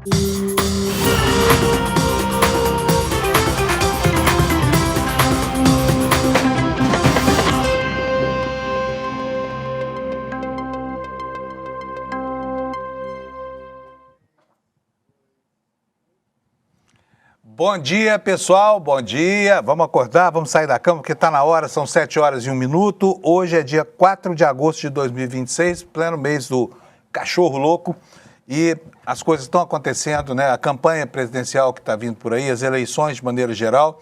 Bom dia, pessoal, bom dia. Vamos acordar, vamos sair da cama, porque está na hora, são 7h01. Hoje é dia 4 de agosto de 2026, pleno mês do cachorro louco. E as coisas estão acontecendo, né? A campanha presidencial que está vindo por aí, as eleições de maneira geral,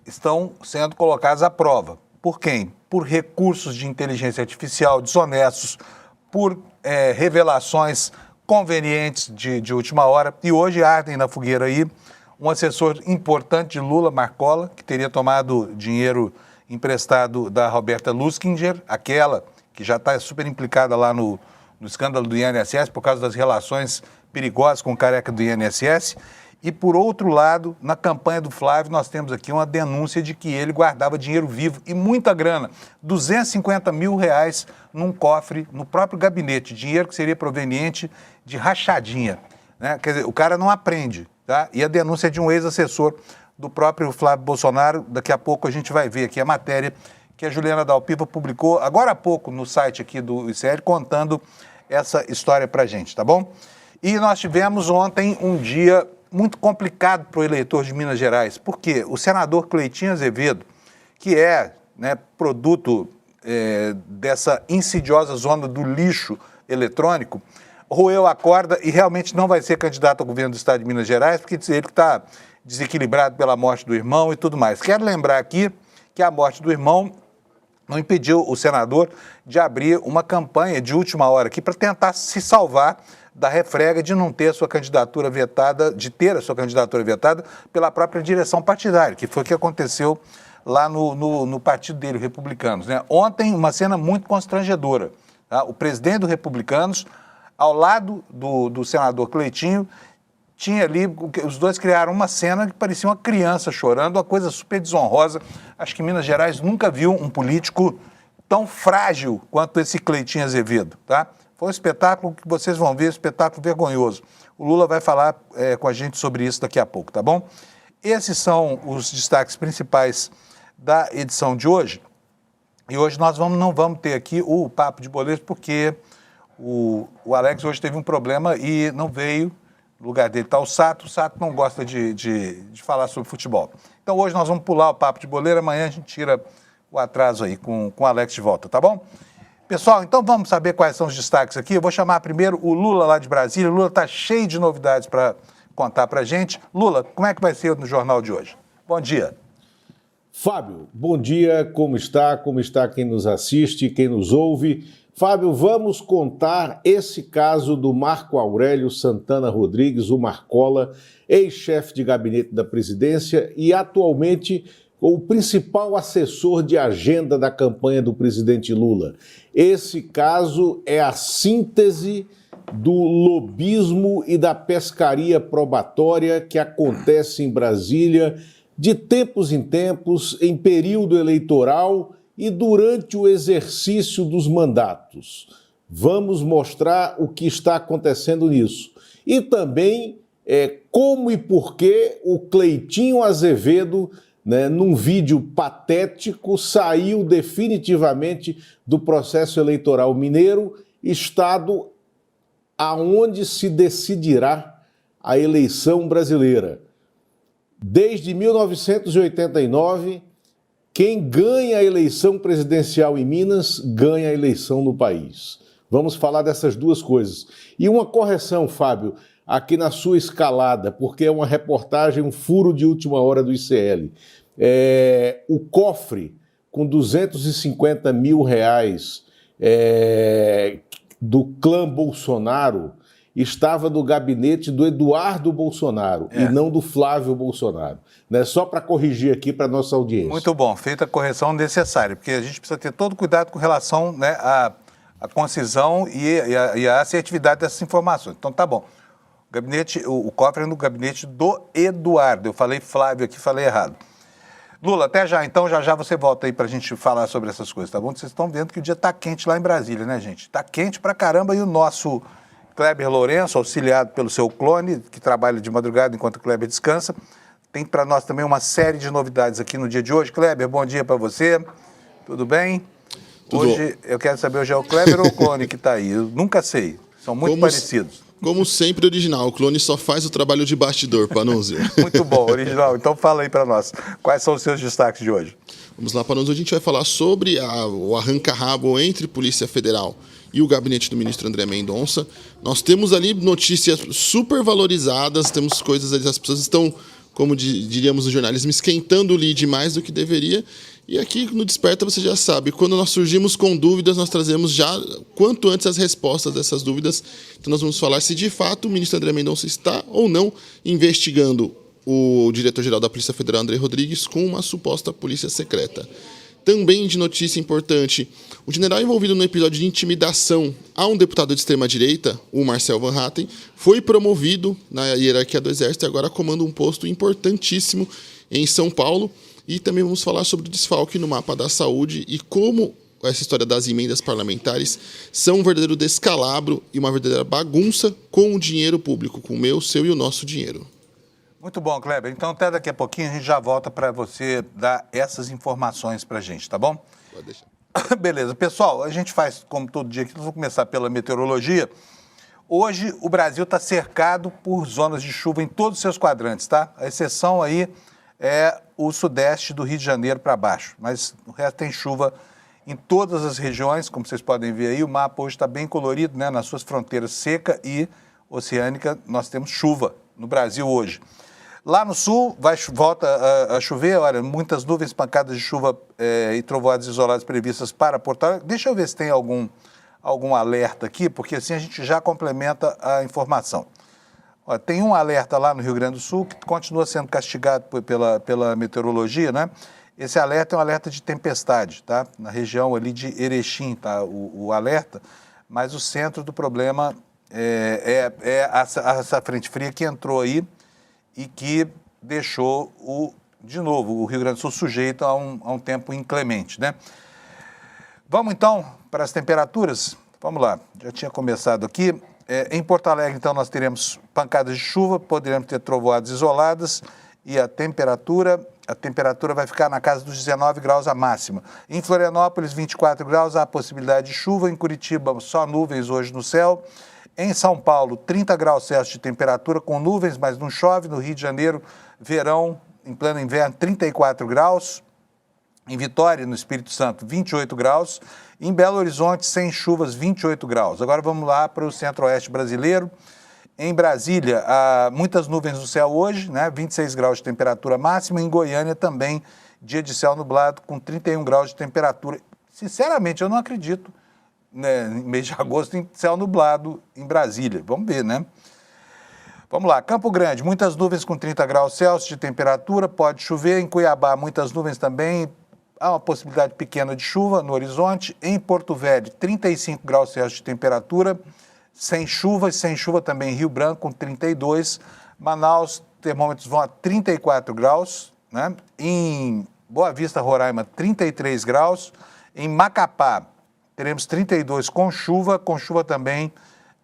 estão sendo colocadas à prova. Por quem? Por recursos de inteligência artificial desonestos, por revelações convenientes de última hora. E hoje ardem na fogueira aí um assessor importante de Lula, Marcola, que teria tomado dinheiro emprestado da Roberta Luskinger, aquela que já está super implicada lá no escândalo do INSS por causa das relações perigosas com o careca do INSS. E, por outro lado, na campanha do Flávio, nós temos aqui uma denúncia de que ele guardava dinheiro vivo e muita grana, R$250 mil num cofre no próprio gabinete, dinheiro que seria proveniente de rachadinha, né? Quer dizer, o cara não aprende, tá? E a denúncia é de um ex-assessor do próprio Flávio Bolsonaro. Daqui a pouco a gente vai ver aqui a matéria que a Juliana Dalpiva publicou agora há pouco no site aqui do ICL, contando essa história pra gente, tá bom? E nós tivemos ontem um dia muito complicado para o eleitor de Minas Gerais, porque o senador Cleitinho Azevedo, que é, né, produto dessa insidiosa zona do lixo eletrônico, roeu a corda e realmente não vai ser candidato ao governo do estado de Minas Gerais, porque diz ele que está desequilibrado pela morte do irmão e tudo mais. Quero lembrar aqui que a morte do irmão não impediu o senador de abrir uma campanha de última hora aqui para tentar se salvar da refrega de não ter a sua candidatura vetada, de ter a sua candidatura vetada pela própria direção partidária, que foi o que aconteceu lá no partido dele, Republicanos, né? Ontem, uma cena muito constrangedora, tá? O presidente do Republicanos, ao lado do senador Cleitinho, tinha ali, os dois criaram uma cena que parecia uma criança chorando, uma coisa super desonrosa. Acho que Minas Gerais nunca viu um político tão frágil quanto esse Cleitinho Azevedo, tá? Foi um espetáculo que vocês vão ver, um espetáculo vergonhoso. O Lula vai falar com a gente sobre isso daqui a pouco, tá bom? Esses são os destaques principais da edição de hoje. E hoje nós não vamos ter aqui o Papo de Boleiro, porque o Alex hoje teve um problema e não veio. No lugar dele está o Sato não gosta de falar sobre futebol. Então hoje nós vamos pular o Papo de Boleiro, amanhã a gente tira o atraso aí com o Alex de volta, tá bom? Pessoal, então vamos saber quais são os destaques aqui. Eu vou chamar primeiro o Lula lá de Brasília. O Lula está cheio de novidades para contar para a gente. Lula, como é que vai ser no jornal de hoje? Bom dia. Fábio, bom dia. Como está? Como está quem nos assiste, quem nos ouve? Fábio, vamos contar esse caso do Marco Aurélio Santana Rodrigues, o Marcola, ex-chefe de gabinete da presidência e atualmente o principal assessor de agenda da campanha do presidente Lula. Esse caso é a síntese do lobismo e da pescaria probatória que acontece em Brasília de tempos em tempos, em período eleitoral e durante o exercício dos mandatos. Vamos mostrar o que está acontecendo nisso. E também como e por que o Cleitinho Azevedo, né, num vídeo patético, saiu definitivamente do processo eleitoral mineiro, estado aonde se decidirá a eleição brasileira. Desde 1989, quem ganha a eleição presidencial em Minas, ganha a eleição no país. Vamos falar dessas duas coisas. E uma correção, Fábio, aqui na sua escalada, porque é uma reportagem, um furo de última hora do ICL. O cofre com R$250 mil do clã Bolsonaro estava no gabinete do Eduardo Bolsonaro e não do Flávio Bolsonaro. Né? Só para corrigir aqui para a nossa audiência. Muito bom, feita a correção necessária, porque a gente precisa ter todo cuidado com relação, né, à concisão e à assertividade dessas informações. Então tá bom. O cofre é no gabinete do Eduardo. Eu falei Flávio aqui, falei errado. Lula, até já. Então, já você volta aí pra gente falar sobre essas coisas, tá bom? Vocês estão vendo que o dia tá quente lá em Brasília, né, gente? Tá quente pra caramba e o nosso Kleber Lourenço, auxiliado pelo seu clone, que trabalha de madrugada enquanto o Kleber descansa. Tem para nós também uma série de novidades aqui no dia de hoje. Kleber, bom dia para você. Tudo bem? Tudo Hoje eu quero saber, hoje é o Kleber ou o clone que está aí? Eu nunca sei. São muito parecidos. Como sempre, original. O clone só faz o trabalho de bastidor, Panunzio. Muito bom, original. Então fala aí para nós. Quais são os seus destaques de hoje? Vamos lá, Panunzio. A gente vai falar sobre o arranca-rabo entre Polícia Federal e o gabinete do ministro André Mendonça. Nós temos ali notícias super valorizadas, temos coisas ali, as pessoas estão, como diríamos no jornalismo, esquentando o lead mais do que deveria. E aqui no Desperta você já sabe, quando nós surgimos com dúvidas, nós trazemos já quanto antes as respostas dessas dúvidas. Então nós vamos falar se de fato o ministro André Mendonça está ou não investigando o diretor-geral da Polícia Federal, André Rodrigues, com uma suposta polícia secreta. Também de notícia importante, o general envolvido no episódio de intimidação a um deputado de extrema-direita, o Marcel Van Hatten, foi promovido na hierarquia do Exército e agora comanda um posto importantíssimo em São Paulo. E também vamos falar sobre o desfalque no mapa da saúde e como essa história das emendas parlamentares são um verdadeiro descalabro e uma verdadeira bagunça com o dinheiro público, com o meu, o seu e o nosso dinheiro. Muito bom, Kleber. Então, até daqui a pouquinho a gente já volta para você dar essas informações para a gente, tá bom? Pode deixar. Beleza. Pessoal, a gente faz como todo dia aqui, nós vamos começar pela meteorologia. Hoje, o Brasil está cercado por zonas de chuva em todos os seus quadrantes, tá? A exceção aí é o sudeste do Rio de Janeiro para baixo, mas o resto tem chuva em todas as regiões, como vocês podem ver aí. O mapa hoje está bem colorido, né? Nas suas fronteiras seca e oceânica, nós temos chuva no Brasil hoje. Lá no sul, volta a chover, olha, muitas nuvens, pancadas de chuva e trovoadas isoladas previstas para Porto Alegre. Deixa eu ver se tem algum alerta aqui, porque assim a gente já complementa a informação. Olha, tem um alerta lá no Rio Grande do Sul que continua sendo castigado pela meteorologia, né? Esse alerta é um alerta de tempestade, tá? Na região ali de Erechim, tá? O alerta, mas o centro do problema é essa frente fria que entrou aí e que deixou, de novo, o Rio Grande do Sul sujeito a um tempo inclemente, né? Vamos, então, para as temperaturas? Vamos lá, já tinha começado aqui. Em Porto Alegre, então, nós teremos pancadas de chuva, poderemos ter trovoadas isoladas e a temperatura vai ficar na casa dos 19 graus a máxima. Em Florianópolis, 24 graus, há possibilidade de chuva. Em Curitiba, só nuvens hoje no céu. Em São Paulo, 30 graus Celsius de temperatura com nuvens, mas não chove. No Rio de Janeiro, verão, em pleno inverno, 34 graus. Em Vitória, no Espírito Santo, 28 graus. Em Belo Horizonte, sem chuvas, 28 graus. Agora vamos lá para o centro-oeste brasileiro. Em Brasília, há muitas nuvens no céu hoje, né? 26 graus de temperatura máxima. Em Goiânia também, dia de céu nublado com 31 graus de temperatura. Sinceramente, eu não acredito, né, em mês de agosto, em céu nublado em Brasília. Vamos ver, né? Vamos lá, Campo Grande, muitas nuvens com 30 graus Celsius de temperatura, pode chover. Em Cuiabá, muitas nuvens também, há uma possibilidade pequena de chuva no horizonte. Em Porto Velho, 35 graus Celsius de temperatura, sem chuva também em Rio Branco, com 32. Manaus, termômetros vão a 34 graus, né? Em Boa Vista, Roraima, 33 graus. Em Macapá, teremos 32 com chuva também,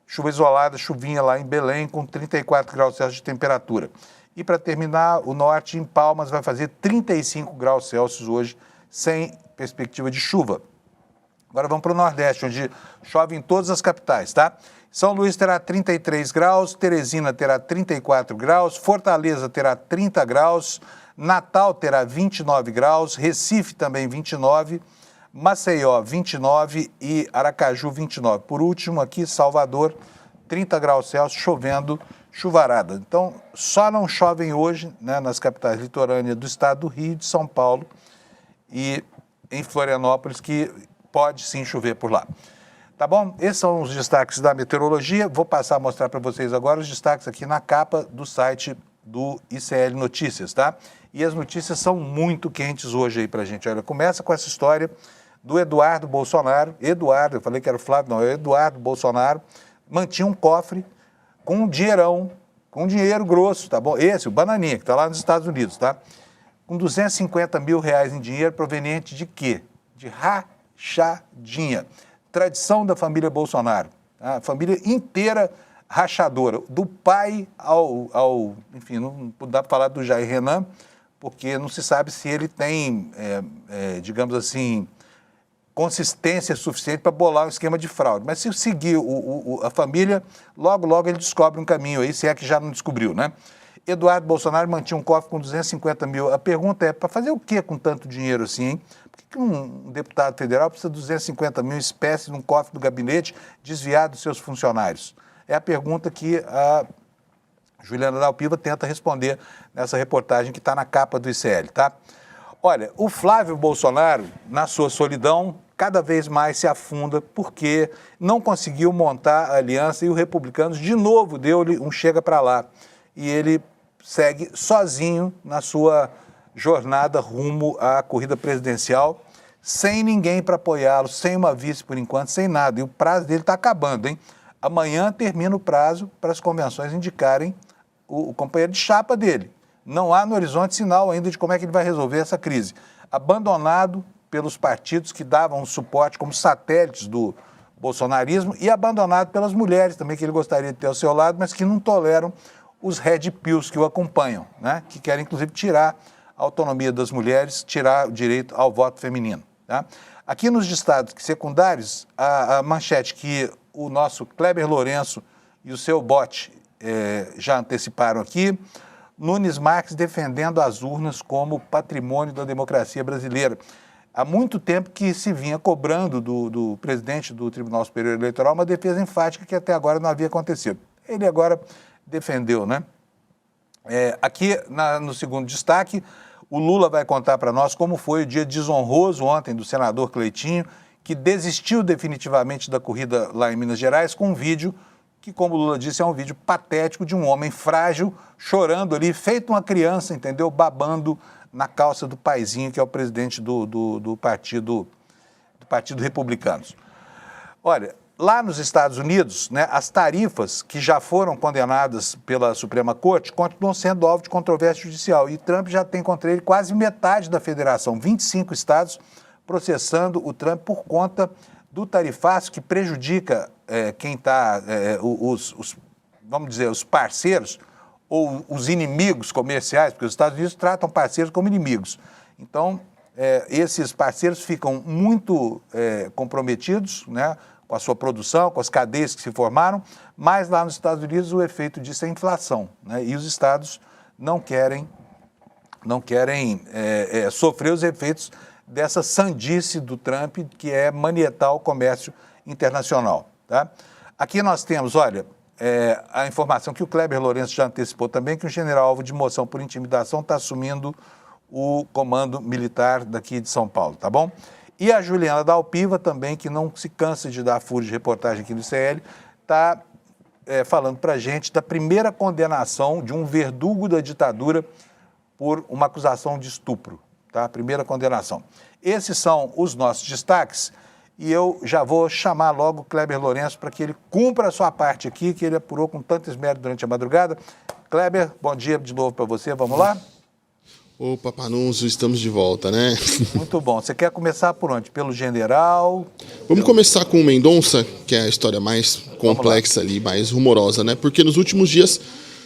chuva isolada, chuvinha lá em Belém, com 34 graus Celsius de temperatura. E para terminar, o norte, em Palmas, vai fazer 35 graus Celsius hoje, sem perspectiva de chuva. Agora vamos para o Nordeste, onde chove em todas as capitais, tá? São Luís terá 33 graus, Teresina terá 34 graus, Fortaleza terá 30 graus, Natal terá 29 graus, Recife também 29, Maceió 29 e Aracaju 29. Por último aqui, Salvador, 30 graus Celsius, chovendo, chuvarada. Então, só não chovem hoje, né, nas capitais litorâneas do estado do Rio, de São Paulo e em Florianópolis, que pode sim chover por lá. Tá bom? Esses são os destaques da meteorologia. Vou passar a mostrar para vocês agora os destaques aqui na capa do site do ICL Notícias, tá? E as notícias são muito quentes hoje aí pra gente. Olha, começa com essa história do Eduardo Bolsonaro. Eduardo, eu falei que era o Flávio, não, é o Eduardo Bolsonaro, mantinha um cofre com um dinheirão, com dinheiro grosso, tá bom? Esse, o Bananinha, que tá lá nos Estados Unidos, tá? Com 250 mil reais em dinheiro proveniente de quê? De rachadinha. Tradição da família Bolsonaro. A família inteira rachadora, do pai enfim, não dá para falar do Jair Renan, porque não se sabe se ele tem, digamos assim, consistência suficiente para bolar um esquema de fraude. Mas se seguir a família, logo ele descobre um caminho aí, se é que já não descobriu, né? Eduardo Bolsonaro mantinha um cofre com 250 mil. A pergunta é, para fazer o quê com tanto dinheiro assim, hein? Por que um deputado federal precisa de 250 mil espécies num cofre do gabinete desviado dos seus funcionários? É a pergunta que a Juliana Dalpiva tenta responder nessa reportagem que está na capa do ICL, tá? Olha, o Flávio Bolsonaro, na sua solidão, cada vez mais se afunda porque não conseguiu montar a aliança e o Republicanos, de novo, deu-lhe um chega para lá. E ele segue sozinho na sua jornada rumo à corrida presidencial, sem ninguém para apoiá-lo, sem uma vice por enquanto, sem nada. E o prazo dele está acabando, hein? Amanhã termina o prazo para as convenções indicarem o companheiro de chapa dele. Não há no horizonte sinal ainda de como é que ele vai resolver essa crise. Abandonado pelos partidos que davam suporte como satélites do bolsonarismo e abandonado pelas mulheres também, que ele gostaria de ter ao seu lado, mas que não toleram os red pills que o acompanham, né? Que querem, inclusive, tirar a autonomia das mulheres, tirar o direito ao voto feminino. Tá? Aqui nos estados secundários, a manchete que o nosso Kleber Lourenço e o seu bote já anteciparam aqui, Nunes Marques defendendo as urnas como patrimônio da democracia brasileira. Há muito tempo que se vinha cobrando do presidente do Tribunal Superior Eleitoral uma defesa enfática que até agora não havia acontecido. Ele agora defendeu, né? Aqui, no segundo destaque, o Lula vai contar para nós como foi o dia desonroso ontem do senador Cleitinho, que desistiu definitivamente da corrida lá em Minas Gerais com um vídeo que, como o Lula disse, é um vídeo patético de um homem frágil, chorando ali, feito uma criança, entendeu? Babando na calça do paizinho, que é o presidente do Partido Republicanos. Olha, lá nos Estados Unidos, né, as tarifas que já foram condenadas pela Suprema Corte continuam sendo alvo de controvérsia judicial. E Trump já tem contra ele quase metade da federação, 25 estados, processando o Trump por conta do tarifaço que prejudica quem está, vamos dizer, os parceiros ou os inimigos comerciais, porque os Estados Unidos tratam parceiros como inimigos. Então, esses parceiros ficam muito comprometidos, né, com a sua produção, com as cadeias que se formaram, mas lá nos Estados Unidos o efeito disso é a inflação, né? E os estados não querem sofrer os efeitos dessa sandice do Trump, que é manietar o comércio internacional. Tá? Aqui nós temos, olha, a informação que o Kleber Lourenço já antecipou também, que o general alvo de moção por intimidação está assumindo o comando militar daqui de São Paulo, tá bom? E a Juliana Dalpiva também, que não se cansa de dar furo de reportagem aqui no ICL, está falando para a gente da primeira condenação de um verdugo da ditadura por uma acusação de estupro, tá? Primeira condenação. Esses são os nossos destaques e eu já vou chamar logo o Kleber Lourenço para que ele cumpra a sua parte aqui, que ele apurou com tanto esmero durante a madrugada. Kleber, bom dia de novo para você, vamos lá? Opa, Panunzio, estamos de volta, né? Muito bom. Você quer começar por onde? Pelo general? Vamos começar com o Mendonça, que é a história mais complexa ali, mais rumorosa, né? Porque nos últimos dias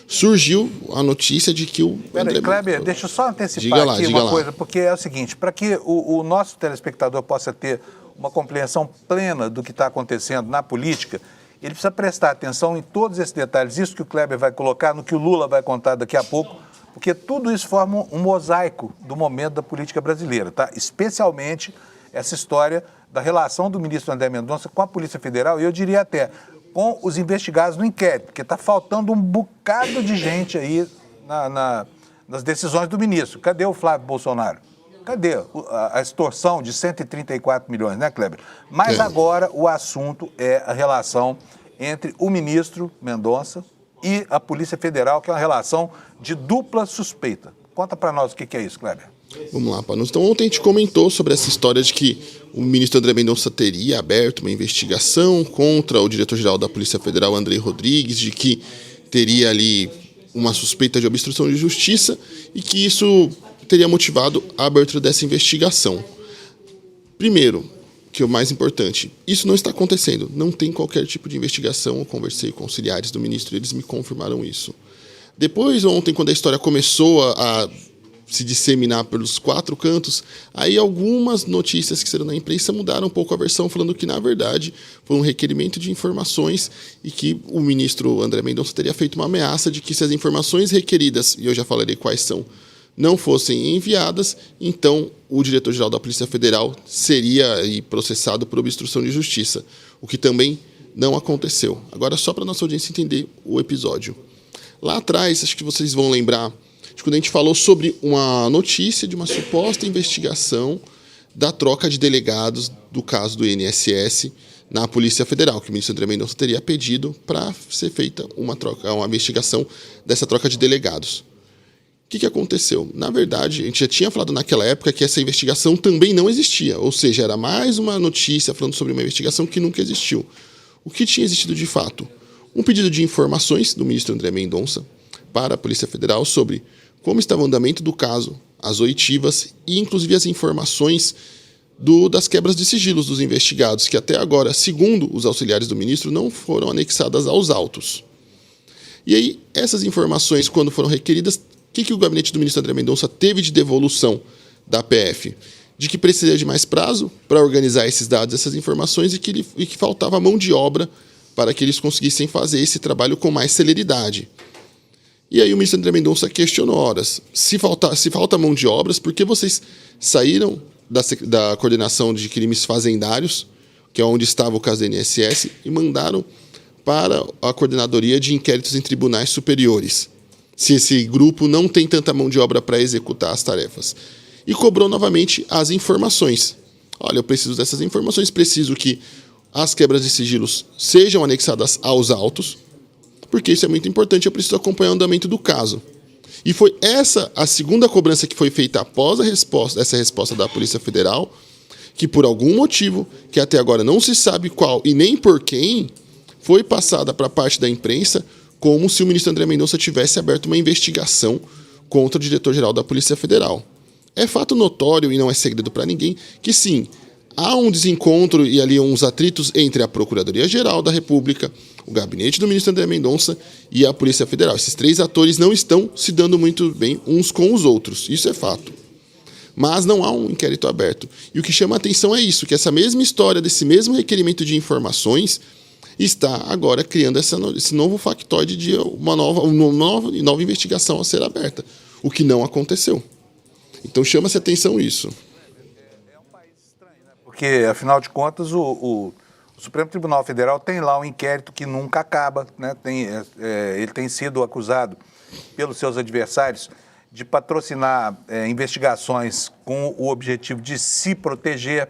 surgiu a notícia de que o Peraí, Kleber, deixa eu só antecipar aqui uma coisa, porque é o seguinte, para que o nosso telespectador possa ter uma compreensão plena do que está acontecendo na política, ele precisa prestar atenção em todos esses detalhes, isso que o Kleber vai colocar, no que o Lula vai contar daqui a pouco, porque tudo isso forma um mosaico do momento da política brasileira, tá? Especialmente essa história da relação do ministro André Mendonça com a Polícia Federal, e eu diria até com os investigados no inquérito, porque está faltando um bocado de gente aí nas decisões do ministro. Cadê o Flávio Bolsonaro? Cadê a extorsão de 134 milhões, né, Kleber? Mas agora o assunto é a relação entre o ministro Mendonça e a Polícia Federal, que é uma relação de dupla suspeita. Conta para nós o que é isso, Kleber. Vamos lá, Panunzio. Então, ontem a gente comentou sobre essa história de que o ministro André Mendonça teria aberto uma investigação contra o diretor-geral da Polícia Federal, Andrei Rodrigues, de que teria ali uma suspeita de obstrução de justiça e que isso teria motivado a abertura dessa investigação. Primeiro, que é o mais importante, isso não está acontecendo. Não tem qualquer tipo de investigação. Eu conversei com auxiliares do ministro e eles me confirmaram isso. Depois, ontem, quando a história começou a se disseminar pelos 4 cantos, aí algumas notícias que saíram na imprensa mudaram um pouco a versão, falando que, na verdade, foi um requerimento de informações e que o ministro André Mendonça teria feito uma ameaça de que se as informações requeridas, e eu já falarei quais são, não fossem enviadas, então o diretor-geral da Polícia Federal seria aí processado por obstrução de justiça, o que também não aconteceu. Agora, só para a nossa audiência entender o episódio. Lá atrás, acho que vocês vão lembrar, quando a gente falou sobre uma notícia de uma suposta investigação da troca de delegados do caso do INSS na Polícia Federal, que o ministro André Mendonça teria pedido para ser feita uma investigação dessa troca de delegados. O que aconteceu? Na verdade, a gente já tinha falado naquela época que essa investigação também não existia, ou seja, era mais uma notícia falando sobre uma investigação que nunca existiu. O que tinha existido de fato? Um pedido de informações do ministro André Mendonça para a Polícia Federal sobre como estava o andamento do caso, as oitivas e, inclusive, as informações das quebras de sigilos dos investigados, que até agora, segundo os auxiliares do ministro, não foram anexadas aos autos. E aí, essas informações, quando foram requeridas, o que o gabinete do ministro André Mendonça teve de devolução da PF? De que precisaria de mais prazo para organizar esses dados, essas informações, e que faltava mão de obra para que eles conseguissem fazer esse trabalho com mais celeridade. E aí o ministro André Mendonça questionou, horas, se falta mão de obras, por que vocês saíram da coordenação de crimes fazendários, que é onde estava o caso do INSS, e mandaram para a coordenadoria de inquéritos em tribunais superiores, se esse grupo não tem tanta mão de obra para executar as tarefas. E cobrou novamente as informações. Olha, eu preciso dessas informações, preciso que as quebras de sigilos sejam anexadas aos autos, porque isso é muito importante, eu preciso acompanhar o andamento do caso. E foi essa a segunda cobrança que foi feita após essa resposta da Polícia Federal, que por algum motivo, que até agora não se sabe qual e nem por quem, foi passada para a parte da imprensa como se o ministro André Mendonça tivesse aberto uma investigação contra o diretor-geral da Polícia Federal. É fato notório, e não é segredo para ninguém, que sim, há um desencontro e ali uns atritos entre a Procuradoria-Geral da República, o gabinete do ministro André Mendonça e a Polícia Federal. Esses 3 atores não estão se dando muito bem uns com os outros, isso é fato. Mas não há um inquérito aberto. E o que chama a atenção é isso, que essa mesma história, desse mesmo requerimento de informações, está agora criando esse novo factoide de uma nova investigação a ser aberta, o que não aconteceu. Então chama-se atenção isso. É um país estranho, né? Porque, afinal de contas, o Supremo Tribunal Federal tem lá um inquérito que nunca acaba, né? Ele tem sido acusado pelos seus adversários de patrocinar investigações com o objetivo de se proteger.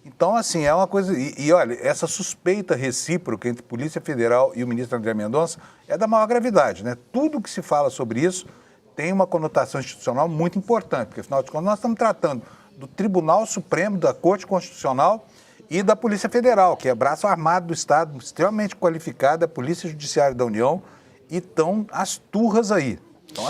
Então, assim, é uma coisa... E olha, essa suspeita recíproca entre Polícia Federal e o ministro André Mendonça é da maior gravidade, né? Tudo que se fala sobre isso tem uma conotação institucional muito importante, porque, afinal de contas, nós estamos tratando do Tribunal Supremo, da Corte Constitucional e da Polícia Federal, que é braço armado do Estado, extremamente qualificado, a Polícia Judiciária da União, e estão as turras aí.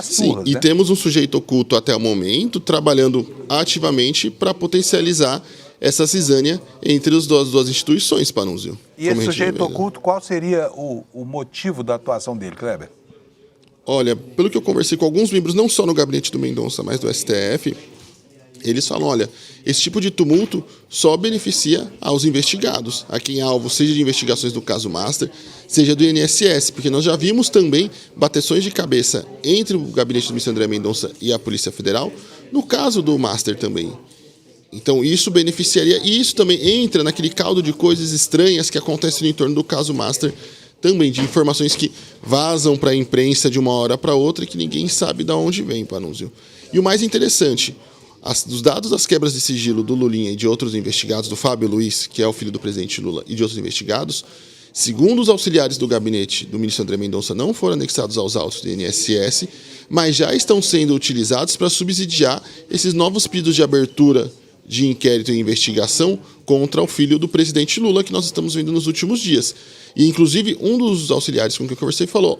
Sim, e temos um sujeito oculto até o momento, trabalhando ativamente para potencializar essa cisânia entre as duas instituições, Panunzio. E esse sujeito oculto, qual seria o motivo da atuação dele, Kleber? Olha, pelo que eu conversei com alguns membros, não só no gabinete do Mendonça, mas do STF, eles falam, olha, esse tipo de tumulto só beneficia aos investigados, a quem é alvo, seja de investigações do caso Master, seja do INSS, porque nós já vimos também bateções de cabeça entre o gabinete do ministro André Mendonça e a Polícia Federal, no caso do Master também. Então isso beneficiaria, e isso também entra naquele caldo de coisas estranhas que acontecem no entorno do caso Master, também de informações que vazam para a imprensa de uma hora para outra e que ninguém sabe de onde vem, Panunzio. E o mais interessante, os dados das quebras de sigilo do Lulinha e de outros investigados, do Fábio Luiz, que é o filho do presidente Lula, e de outros investigados, segundo os auxiliares do gabinete do ministro André Mendonça, não foram anexados aos autos do INSS, mas já estão sendo utilizados para subsidiar esses novos pedidos de abertura de inquérito e investigação contra o filho do presidente Lula, que nós estamos vendo nos últimos dias. E, inclusive, um dos auxiliares com quem eu conversei falou,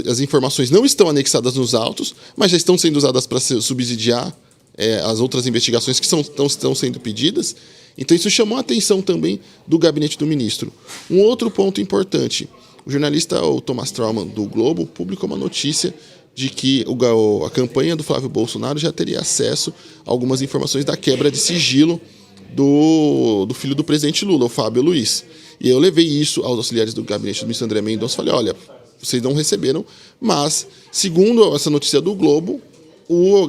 as informações não estão anexadas nos autos, mas já estão sendo usadas para subsidiar as outras investigações que estão sendo pedidas. Então isso chamou a atenção também do gabinete do ministro. Um outro ponto importante, o jornalista Thomas Trauman, do Globo, publicou uma notícia de que a campanha do Flávio Bolsonaro já teria acesso a algumas informações da quebra de sigilo do filho do presidente Lula, o Fábio Luiz. E eu levei isso aos auxiliares do gabinete do ministro André Mendonça e falei, olha, vocês não receberam, mas, segundo essa notícia do Globo,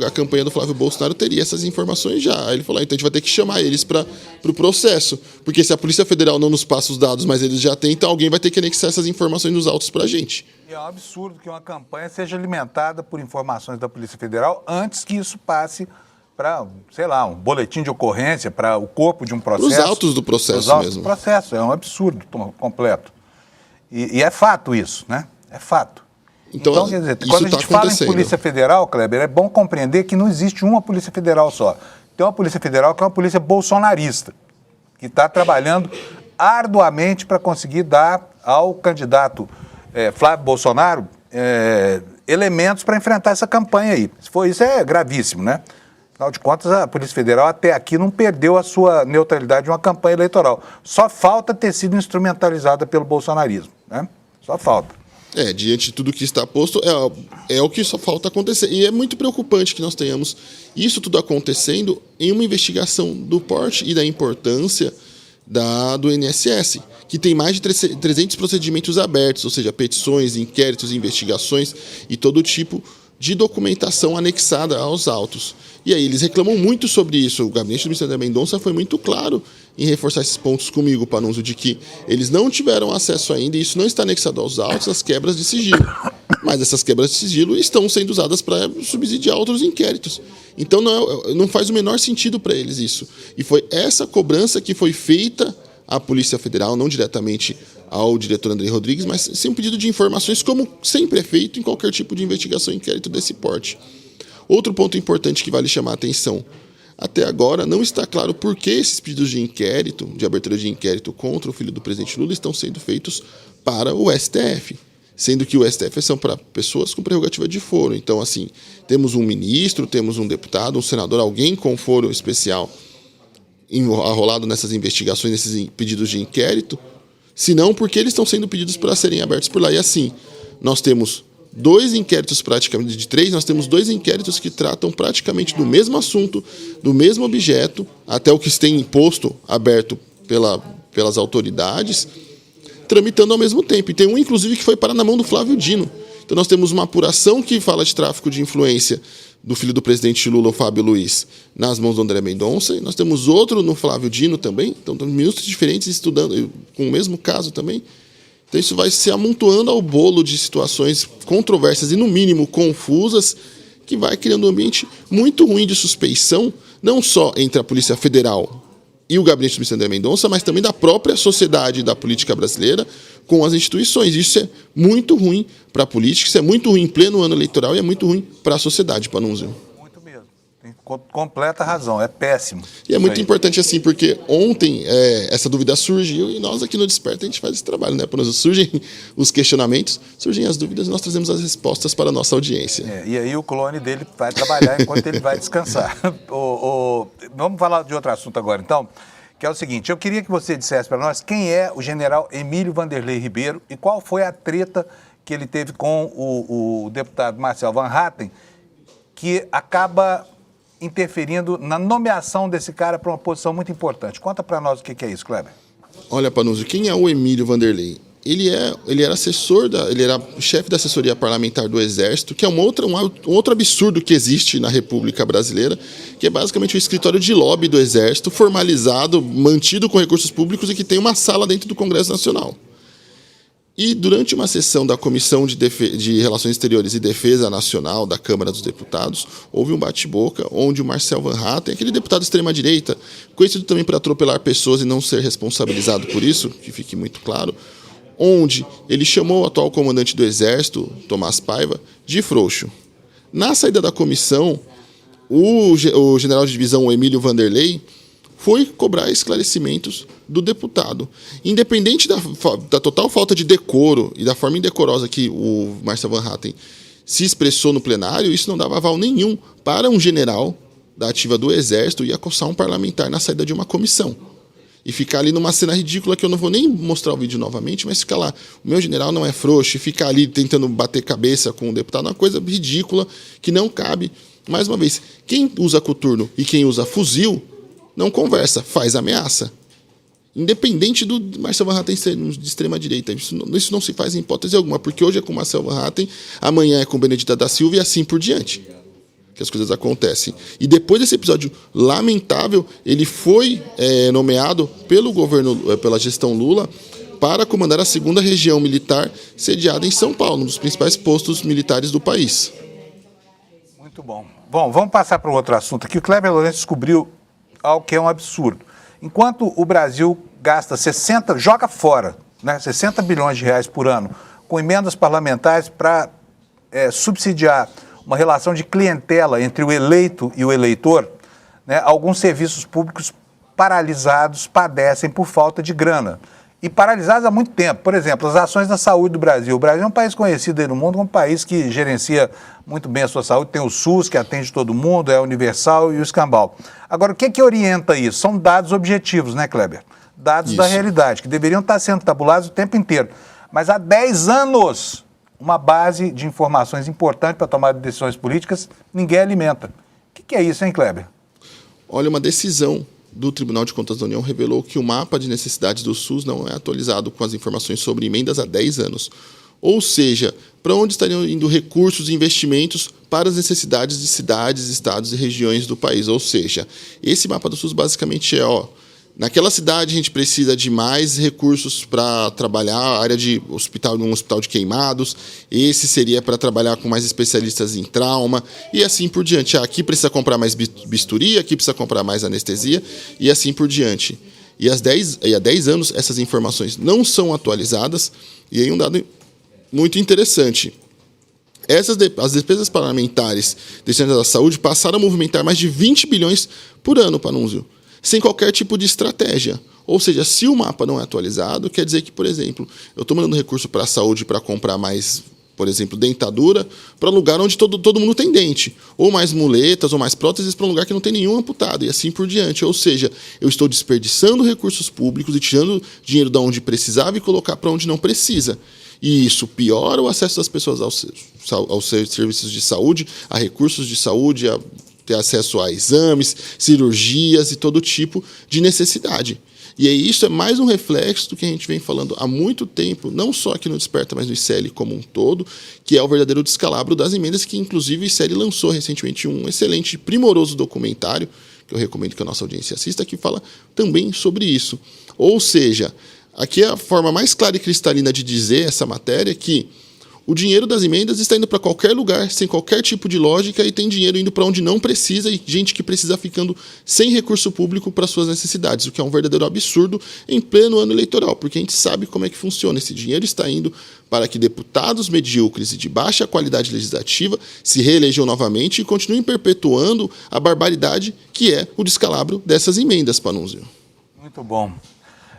a campanha do Flávio Bolsonaro teria essas informações já. Aí ele falou, então a gente vai ter que chamar eles para o processo, porque se a Polícia Federal não nos passa os dados, mas eles já têm, então alguém vai ter que anexar essas informações nos autos para a gente. E é um absurdo que uma campanha seja alimentada por informações da Polícia Federal antes que isso passe para, sei lá, um boletim de ocorrência, para o corpo de um processo. Os autos do processo os autos mesmo. Do processo, é um absurdo completo. E é fato isso, né? É fato. Então, quer dizer, quando a gente fala em Polícia Federal, Kleber, é bom compreender que não existe uma Polícia Federal só. Tem uma Polícia Federal que é uma polícia bolsonarista, que está trabalhando arduamente para conseguir dar ao candidato Flávio Bolsonaro elementos para enfrentar essa campanha aí. Se for isso, é gravíssimo, né? Afinal de contas, a Polícia Federal até aqui não perdeu a sua neutralidade em uma campanha eleitoral. Só falta ter sido instrumentalizada pelo bolsonarismo, né? Só falta. Diante de tudo que está posto, é o que só falta acontecer. E é muito preocupante que nós tenhamos isso tudo acontecendo em uma investigação do porte e da importância do INSS, que tem mais de 300 procedimentos abertos, ou seja, petições, inquéritos, investigações e todo tipo de documentação anexada aos autos. E aí eles reclamam muito sobre isso. O gabinete do ministro André Mendonça foi muito claro em reforçar esses pontos comigo, Panunzio, de que eles não tiveram acesso ainda, e isso não está anexado aos autos, as quebras de sigilo. Mas essas quebras de sigilo estão sendo usadas para subsidiar outros inquéritos. Então não faz o menor sentido para eles isso. E foi essa cobrança que foi feita à Polícia Federal, não diretamente ao diretor André Rodrigues, mas sim um pedido de informações, como sempre é feito em qualquer tipo de investigação e inquérito desse porte. Outro ponto importante que vale chamar a atenção. Até agora não está claro por que esses pedidos de inquérito, de abertura de inquérito contra o filho do presidente Lula estão sendo feitos para o STF, sendo que o STF são para pessoas com prerrogativa de foro. Então, assim, temos um ministro, temos um deputado, um senador, alguém com foro especial arrolado nessas investigações, nesses pedidos de inquérito, senão porque eles estão sendo pedidos para serem abertos por lá. E assim, nós temos 2 inquéritos praticamente, de 3, nós temos 2 inquéritos que tratam praticamente do mesmo assunto, do mesmo objeto, até o que se tem imposto aberto pelas autoridades, tramitando ao mesmo tempo. E tem um, inclusive, que foi parar na mão do Flávio Dino. Então nós temos uma apuração que fala de tráfico de influência do filho do presidente Lula, o Fábio Luiz, nas mãos do André Mendonça, e nós temos outro no Flávio Dino também, então temos ministros diferentes estudando com o mesmo caso também. Então isso vai se amontoando ao bolo de situações controversas e, no mínimo, confusas, que vai criando um ambiente muito ruim de suspeição, não só entre a Polícia Federal e o gabinete do ministro André Mendonça, mas também da própria sociedade da política brasileira com as instituições. Isso é muito ruim para a política, isso é muito ruim em pleno ano eleitoral e é muito ruim para a sociedade, Panunzio. Muito mesmo. Tem completa razão, é péssimo. E é muito importante assim, porque ontem essa dúvida surgiu e nós aqui no Desperta a gente faz esse trabalho, né? Panunzio? Surgem os questionamentos, surgem as dúvidas e nós trazemos as respostas para a nossa audiência. E aí o clone dele vai trabalhar enquanto ele vai descansar. Vamos falar de outro assunto agora, então, que é o seguinte, eu queria que você dissesse para nós quem é o general Emílio Vanderlei Ribeiro e qual foi a treta que ele teve com o deputado Marcel Van Hatten, que acaba interferindo na nomeação desse cara para uma posição muito importante. Conta para nós o que é isso, Kleber. Olha, Panunzio, quem é o Emílio Vanderlei? Ele era ele era chefe da assessoria parlamentar do Exército, que é um outro absurdo que existe na República Brasileira, que é basicamente o escritório de lobby do Exército, formalizado, mantido com recursos públicos e que tem uma sala dentro do Congresso Nacional. E durante uma sessão da Comissão de Relações Exteriores e Defesa Nacional da Câmara dos Deputados, houve um bate-boca onde o Marcel Van Hatten, aquele deputado de extrema-direita, conhecido também por atropelar pessoas e não ser responsabilizado por isso, que fique muito claro, onde ele chamou o atual comandante do Exército, Tomás Paiva, de frouxo. Na saída da comissão, o general de divisão Emílio Vanderlei foi cobrar esclarecimentos do deputado. Independente da total falta de decoro e da forma indecorosa que o Marcel Van Hatten se expressou no plenário, isso não dava aval nenhum para um general da ativa do Exército e acossar um parlamentar na saída de uma comissão. E ficar ali numa cena ridícula que eu não vou nem mostrar o vídeo novamente, mas ficar lá, o meu general não é frouxo, e ficar ali tentando bater cabeça com o deputado é uma coisa ridícula que não cabe. Mais uma vez, quem usa coturno e quem usa fuzil não conversa, faz ameaça. Independente do Marcel Van Hatten ser de extrema-direita. Isso não se faz em hipótese alguma, porque hoje é com Marcel Van Hatten, amanhã é com Benedita da Silva e assim por diante que as coisas acontecem. E depois desse episódio lamentável, ele foi nomeado pelo governo, pela gestão Lula, para comandar a 2ª região militar sediada em São Paulo, um dos principais postos militares do país. Muito bom. Bom, vamos passar para um outro assunto aqui. O Cleber Lourenço descobriu algo que é um absurdo. Enquanto o Brasil gasta joga fora, né, 60 bilhões de reais por ano com emendas parlamentares para subsidiar uma relação de clientela entre o eleito e o eleitor, né, alguns serviços públicos paralisados padecem por falta de grana. E paralisados há muito tempo. Por exemplo, as ações da saúde do Brasil. O Brasil é um país conhecido aí no mundo como um país que gerencia muito bem a sua saúde. Tem o SUS, que atende todo mundo, é universal, e o escambau. Agora, o que orienta isso? São dados objetivos, né, Kleber? Dados da realidade, que deveriam estar sendo tabulados o tempo inteiro. Mas há 10 anos, uma base de informações importante para tomar decisões políticas, ninguém alimenta. O que é isso, hein, Kleber? Olha, uma decisão do Tribunal de Contas da União revelou que o mapa de necessidades do SUS não é atualizado com as informações sobre emendas há 10 anos. Ou seja, para onde estariam indo recursos e investimentos para as necessidades de cidades, estados e regiões do país. Ou seja, esse mapa do SUS basicamente naquela cidade a gente precisa de mais recursos para trabalhar a área de hospital, um hospital de queimados, esse seria para trabalhar com mais especialistas em trauma, e assim por diante. Aqui precisa comprar mais bisturi, aqui precisa comprar mais anestesia, e assim por diante. E há 10 anos essas informações não são atualizadas, e aí um dado muito interessante. As despesas parlamentares destinadas à saúde passaram a movimentar mais de 20 bilhões por ano, Panunzio, sem qualquer tipo de estratégia. Ou seja, se o mapa não é atualizado, quer dizer que, por exemplo, eu estou mandando recurso para a saúde para comprar mais, por exemplo, dentadura para um lugar onde todo mundo tem dente, ou mais muletas, ou mais próteses para um lugar que não tem nenhum amputado, e assim por diante. Ou seja, eu estou desperdiçando recursos públicos e tirando dinheiro de onde precisava e colocar para onde não precisa. E isso piora o acesso das pessoas aos serviços de saúde, a recursos de saúde, a ter acesso a exames, cirurgias e todo tipo de necessidade. E aí isso é mais um reflexo do que a gente vem falando há muito tempo, não só aqui no Desperta, mas no ICL como um todo, que é o verdadeiro descalabro das emendas, que inclusive o ICL lançou recentemente um excelente, primoroso documentário, que eu recomendo que a nossa audiência assista, que fala também sobre isso. Ou seja, aqui é a forma mais clara e cristalina de dizer essa matéria, que o dinheiro das emendas está indo para qualquer lugar, sem qualquer tipo de lógica, e tem dinheiro indo para onde não precisa, e gente que precisa ficando sem recurso público para suas necessidades, o que é um verdadeiro absurdo em pleno ano eleitoral, porque a gente sabe como é que funciona. Esse dinheiro está indo para que deputados medíocres e de baixa qualidade legislativa se reelejam novamente e continuem perpetuando a barbaridade que é o descalabro dessas emendas, Panunzio. Muito bom.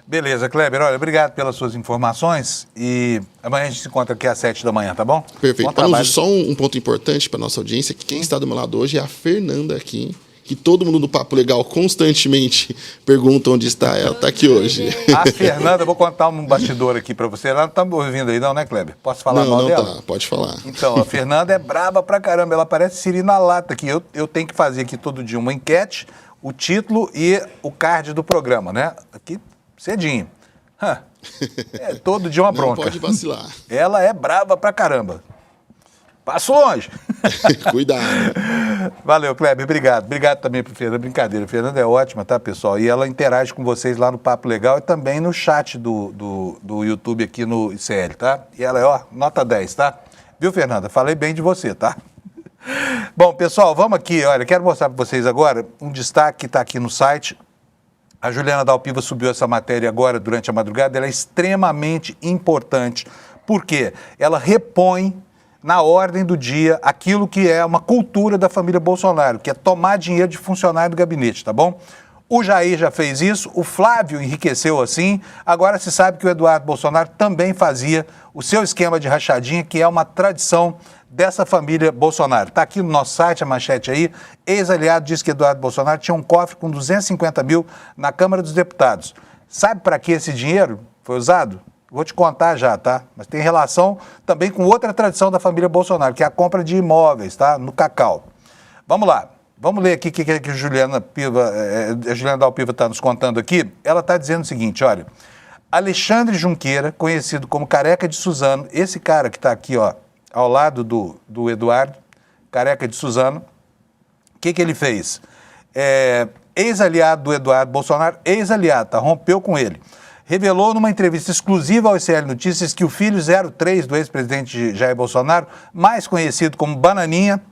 Beleza, Kleber, olha, obrigado pelas suas informações e amanhã a gente se encontra aqui às 7 da manhã, tá bom? Perfeito. Panunzio, só um ponto importante para a nossa audiência, que quem está do meu lado hoje é a Fernanda aqui, que todo mundo do Papo Legal constantemente pergunta onde está. Ela está aqui hoje. A Fernanda, vou contar um bastidor aqui para você. Ela não está me ouvindo aí não, né, Kleber? Posso falar mal dela? Não, tá. Pode falar. Então, a Fernanda é braba pra caramba. Ela parece Siri na lata aqui. Eu tenho que fazer aqui todo dia uma enquete, o título e o card do programa, né? Aqui, cedinho. É todo dia uma bronca. Não pode vacilar. Ela é brava pra caramba. Passo longe. Cuidado. Valeu, Kleber. Obrigado. Obrigado também para Fernanda. Brincadeira. A Fernanda é ótima, tá, pessoal? E ela interage com vocês lá no Papo Legal e também no chat do YouTube aqui no ICL, tá? E ela é, nota 10, tá? Viu, Fernanda? Falei bem de você, tá? Bom, pessoal, vamos aqui. Olha, quero mostrar para vocês agora um destaque que está aqui no site. A Juliana Dalpiva subiu essa matéria agora durante a madrugada. Ela é extremamente importante. Por quê? Ela repõe na ordem do dia aquilo que é uma cultura da família Bolsonaro, que é tomar dinheiro de funcionário do gabinete, tá bom? O Jair já fez isso, o Flávio enriqueceu assim. Agora se sabe que o Eduardo Bolsonaro também fazia o seu esquema de rachadinha, que é uma tradição dessa família Bolsonaro. Está aqui no nosso site, a manchete aí. Ex-aliado diz que Eduardo Bolsonaro tinha um cofre com 250 mil na Câmara dos Deputados. Sabe para que esse dinheiro foi usado? Vou te contar já, tá? Mas tem relação também com outra tradição da família Bolsonaro, que é a compra de imóveis, tá? No Cacau. Vamos lá. Vamos ler aqui o que a Juliana Dalpiva está nos contando aqui. Ela está dizendo o seguinte, olha. Alexandre Junqueira, conhecido como Careca de Suzano, esse cara que está aqui, ó, ao lado do Eduardo, Careca de Suzano, o que ele fez? Ex-aliado do Eduardo Bolsonaro, ex-aliado, tá? Rompeu com ele. Revelou numa entrevista exclusiva ao ICL Notícias que o filho 03 do ex-presidente Jair Bolsonaro, mais conhecido como Bananinha,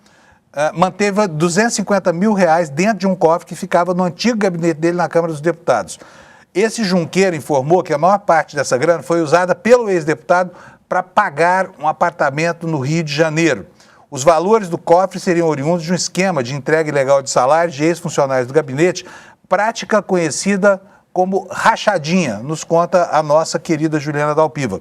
manteve R$250 mil dentro de um cofre que ficava no antigo gabinete dele na Câmara dos Deputados. Esse Junqueira informou que a maior parte dessa grana foi usada pelo ex-deputado para pagar um apartamento no Rio de Janeiro. Os valores do cofre seriam oriundos de um esquema de entrega ilegal de salários de ex-funcionários do gabinete, prática conhecida como rachadinha, nos conta a nossa querida Juliana Dalpiva.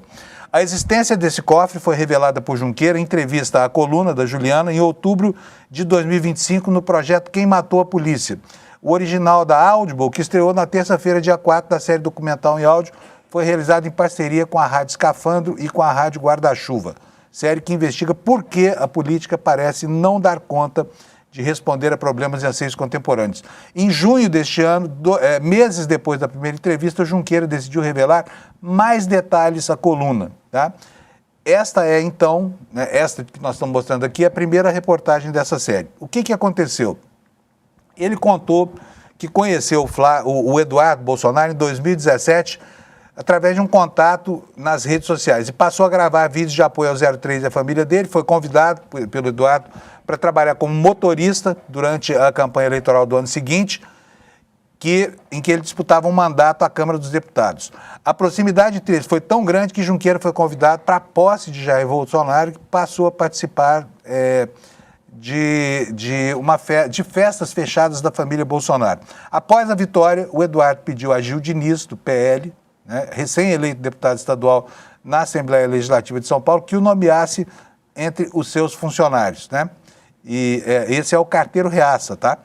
A existência desse cofre foi revelada por Junqueira em entrevista à coluna da Juliana em outubro de 2025 no projeto Quem Matou a Polícia. O original da Audible, que estreou na terça-feira, dia 4, da série documental em áudio, foi realizado em parceria com a Rádio Escafandro e com a Rádio Guarda-Chuva. Série que investiga por que a política parece não dar conta de responder a problemas e anseios contemporâneos. Em junho deste ano, meses depois da primeira entrevista, Junqueira decidiu revelar mais detalhes à coluna. Tá? Esta é, então, esta que nós estamos mostrando aqui, a primeira reportagem dessa série. O que aconteceu? Ele contou que conheceu o Eduardo Bolsonaro em 2017 através de um contato nas redes sociais e passou a gravar vídeos de apoio ao 03 e a família dele. Foi convidado pelo Eduardo para trabalhar como motorista durante a campanha eleitoral do ano seguinte, em que ele disputava um mandato à Câmara dos Deputados. A proximidade entre eles foi tão grande que Junqueira foi convidado para a posse de Jair Bolsonaro, que passou a participar de festas fechadas da família Bolsonaro. Após a vitória, o Eduardo pediu a Gil Diniz, do PL, recém-eleito deputado estadual na Assembleia Legislativa de São Paulo, que o nomeasse entre os seus funcionários, né? E esse é o carteiro reaça, tá?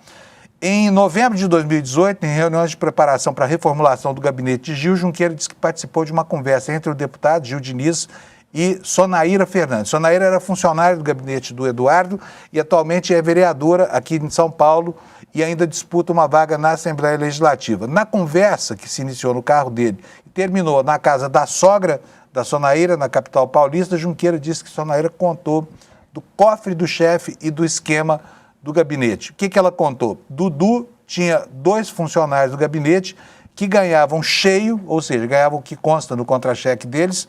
Em novembro de 2018, em reuniões de preparação para a reformulação do gabinete de Gil, Junqueira disse que participou de uma conversa entre o deputado Gil Diniz e Sonaíra Fernandes. Sonaíra era funcionária do gabinete do Eduardo e atualmente é vereadora aqui em São Paulo e ainda disputa uma vaga na Assembleia Legislativa. Na conversa que se iniciou no carro dele e terminou na casa da sogra da Sonaíra, na capital paulista, Junqueira disse que Sonaíra contou do cofre do chefe e do esquema do gabinete. O que ela contou? Dudu tinha 2 funcionários do gabinete que ganhavam cheio, ou seja, ganhavam o que consta no contra-cheque deles,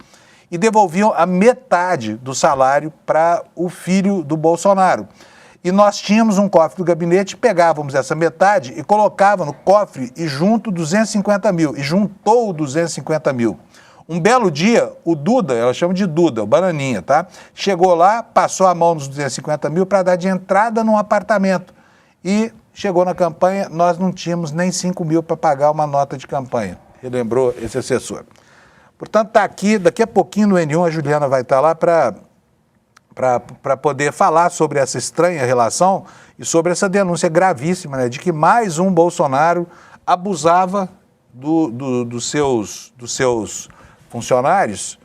e devolviam a metade do salário para o filho do Bolsonaro. E nós tínhamos um cofre do gabinete, pegávamos essa metade e colocava no cofre e junto 250 mil, e juntou 250 mil. Um belo dia, o Duda, ela chama de Duda, o Bananinha, tá? Chegou lá, passou a mão nos 250 mil para dar de entrada num apartamento. E chegou na campanha, nós não tínhamos nem 5 mil para pagar uma nota de campanha, relembrou esse assessor. Portanto, está aqui, daqui a pouquinho no N1 a Juliana vai estar lá para poder falar sobre essa estranha relação e sobre essa denúncia gravíssima, né, de que mais um Bolsonaro abusava dos seus funcionários,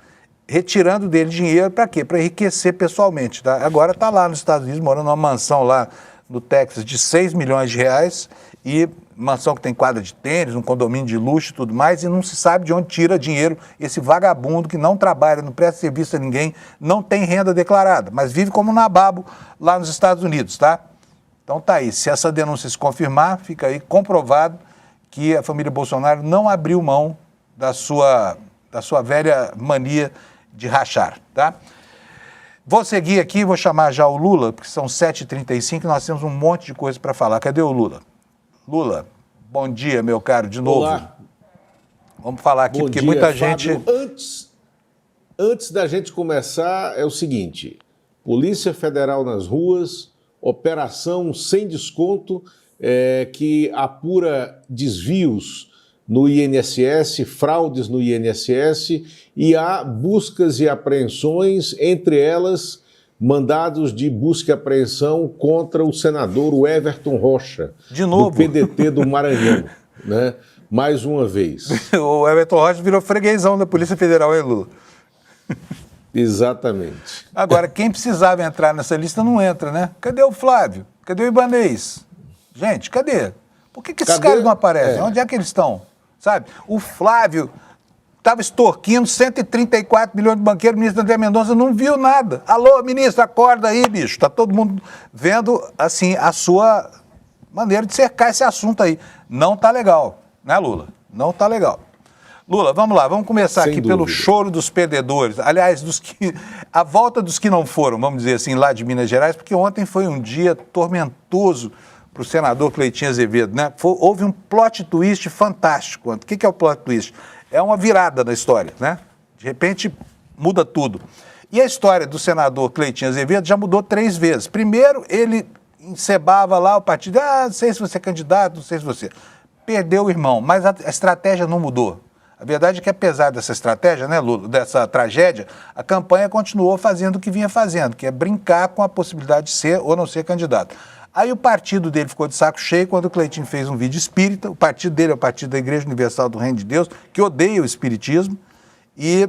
retirando dele dinheiro para quê? Para enriquecer pessoalmente. Tá? Agora está lá nos Estados Unidos, morando numa mansão lá no Texas de 6 milhões de reais, e mansão que tem quadra de tênis, um condomínio de luxo e tudo mais, e não se sabe de onde tira dinheiro esse vagabundo que não trabalha, não presta serviço a ninguém, não tem renda declarada, mas vive como um nababo lá nos Estados Unidos, tá? Então tá aí, se essa denúncia se confirmar, fica aí comprovado que a família Bolsonaro não abriu mão da sua velha mania de rachar, tá? Vou seguir aqui, vou chamar já o Lula, porque são 7h35 e nós temos um monte de coisa para falar. Cadê o Lula? Lula, bom dia, meu caro, de novo. Olá. Vamos falar aqui, bom porque dia, muita Fábio. gente... Antes da gente começar, é o seguinte, Polícia Federal nas ruas, operação sem desconto, que apura desvios no INSS, fraudes no INSS, e há buscas e apreensões, entre elas mandados de busca e apreensão contra o senador Everton Rocha, de novo, do PDT do Maranhão, né? Mais uma vez. O Everton Rocha virou freguesão da Polícia Federal, hein, Lula? Exatamente. Agora, quem precisava entrar nessa lista não entra, né? Cadê o Flávio? Cadê o Ibanez? Gente, cadê? Por que esses caras não aparecem? Onde é que eles estão? Sabe? O Flávio estava extorquindo 134 milhões de banqueiros, o ministro André Mendonça não viu nada. Alô, ministro, acorda aí, bicho. Está todo mundo vendo, assim, a sua maneira de cercar esse assunto aí. Não tá legal, né, Lula? Não tá legal. Lula, vamos lá, vamos começar Sem aqui dúvida. pelo choro dos perdedores. Aliás, a volta dos que não foram, vamos dizer assim, lá de Minas Gerais, porque ontem foi um dia tormentoso para o senador Cleitinho Azevedo, né? Houve um plot twist fantástico. O que é o plot twist? É uma virada na história, né? De repente, muda tudo. E a história do senador Cleitinho Azevedo já mudou 3 vezes. Primeiro, ele encebava lá o partido, não sei se você é candidato, não sei se você... Perdeu o irmão, mas a estratégia não mudou. A verdade é que, apesar dessa estratégia, né, Lula, dessa tragédia, a campanha continuou fazendo o que vinha fazendo, que é brincar com a possibilidade de ser ou não ser candidato. Aí o partido dele ficou de saco cheio quando o Cleitinho fez um vídeo espírita. O partido dele é o partido da Igreja Universal do Reino de Deus, que odeia o espiritismo. E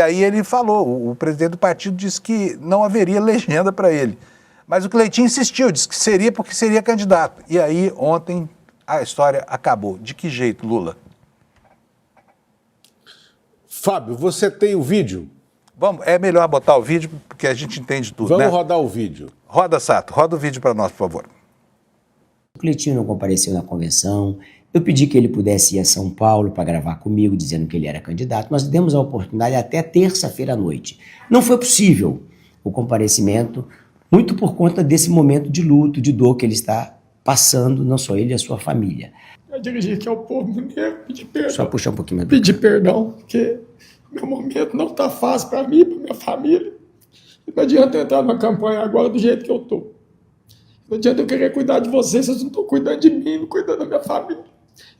aí ele falou, o presidente do partido disse que não haveria legenda para ele. Mas o Cleitinho insistiu, disse que seria porque seria candidato. E aí ontem a história acabou. De que jeito, Lula? Fábio, você tem o vídeo? Vamos, é melhor botar o vídeo, porque a gente entende tudo, Vamos né? rodar o vídeo. Roda, Sato, roda o vídeo para nós, por favor. O Cleitinho não compareceu na convenção. Eu pedi que ele pudesse ir a São Paulo para gravar comigo, dizendo que ele era candidato. Nós demos a oportunidade até terça-feira à noite. Não foi possível o comparecimento, muito por conta desse momento de luto, de dor que ele está passando, não só ele e a sua família. Eu dirigi aqui ao povo mineiro, pedir perdão. Só puxar um pouquinho mais. Pedir perdão, porque meu momento não está fácil para mim, para minha família. Não adianta entrar numa campanha agora do jeito que eu estou. Não adianta eu querer cuidar de vocês não estão cuidando de mim, não cuidando da minha família.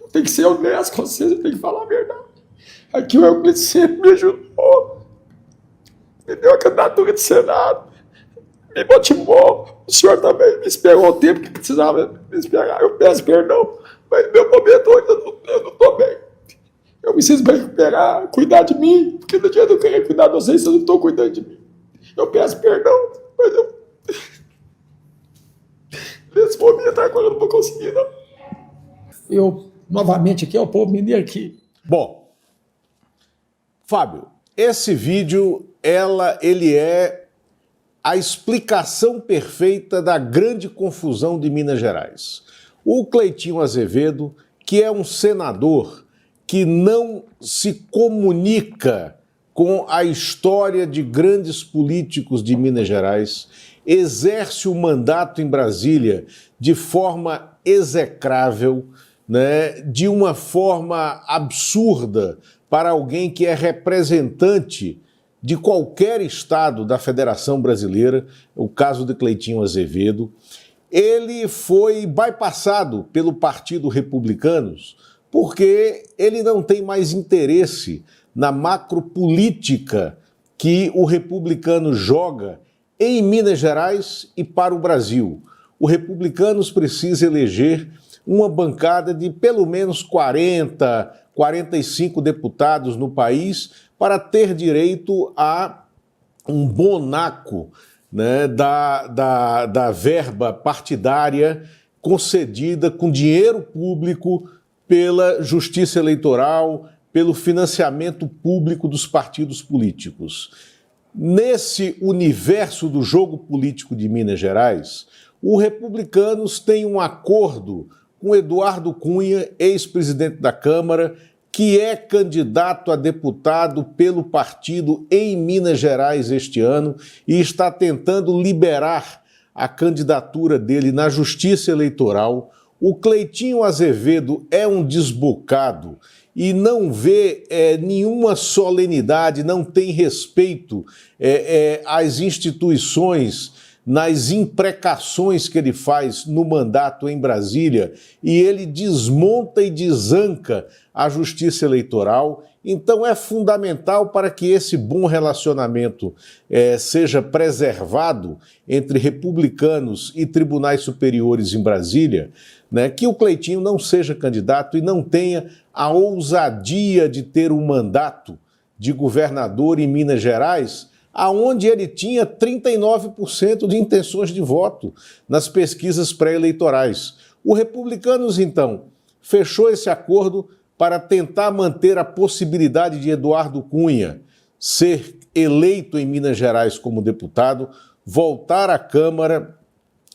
Eu tenho que ser honesto com vocês, eu tenho que falar a verdade. Aqui o Euclides sempre me ajudou, me deu a candidatura de Senado, me motivou. O senhor também me esperou o tempo que precisava me esperar. Eu peço perdão, mas no meu momento hoje eu não estou bem. Eu preciso me recuperar, cuidar de mim, porque não adianta eu querer cuidar de vocês não estão cuidando de mim. Eu peço perdão, mas nesse momento agora eu não vou conseguir, não. Eu, novamente, aqui é o povo mineiro aqui. Bom, Fábio, esse vídeo, ele é a explicação perfeita da grande confusão de Minas Gerais. O Cleitinho Azevedo, que é um senador que não se comunica com a história de grandes políticos de Minas Gerais, exerce o mandato em Brasília de forma execrável, né, de uma forma absurda para alguém que é representante de qualquer estado da Federação Brasileira, o caso de Cleitinho Azevedo. Ele foi bypassado pelo Partido Republicanos porque ele não tem mais interesse na macropolítica que o republicano joga em Minas Gerais e para o Brasil. O Republicanos precisa eleger uma bancada de pelo menos 40, 45 deputados no país para ter direito a um bonaco, né, da verba partidária concedida com dinheiro público pela Justiça Eleitoral, pelo financiamento público dos partidos políticos. Nesse universo do jogo político de Minas Gerais, os Republicanos têm um acordo com Eduardo Cunha, ex-presidente da Câmara, que é candidato a deputado pelo partido em Minas Gerais este ano e está tentando liberar a candidatura dele na Justiça Eleitoral. O Cleitinho Azevedo é um desbocado e não vê nenhuma solenidade, não tem respeito às instituições nas imprecações que ele faz no mandato em Brasília, e ele desmonta e desanca a justiça eleitoral. Então é fundamental para que esse bom relacionamento seja preservado entre republicanos e tribunais superiores em Brasília, né, que o Cleitinho não seja candidato e não tenha a ousadia de ter um mandato de governador em Minas Gerais, aonde ele tinha 39% de intenções de voto nas pesquisas pré-eleitorais. O Republicanos, então, fechou esse acordo para tentar manter a possibilidade de Eduardo Cunha ser eleito em Minas Gerais como deputado, voltar à Câmara,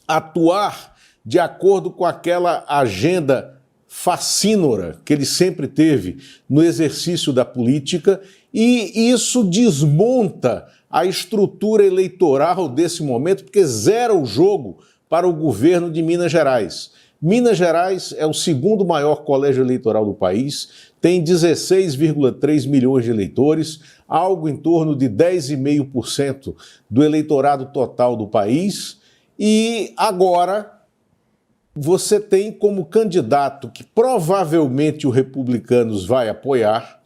atuar de acordo com aquela agenda facínora que ele sempre teve no exercício da política, e isso desmonta a estrutura eleitoral desse momento, porque zera o jogo para o governo de Minas Gerais. Minas Gerais é o segundo maior colégio eleitoral do país, tem 16,3 milhões de eleitores, algo em torno de 10,5% do eleitorado total do país, e agora você tem como candidato que provavelmente o Republicanos vai apoiar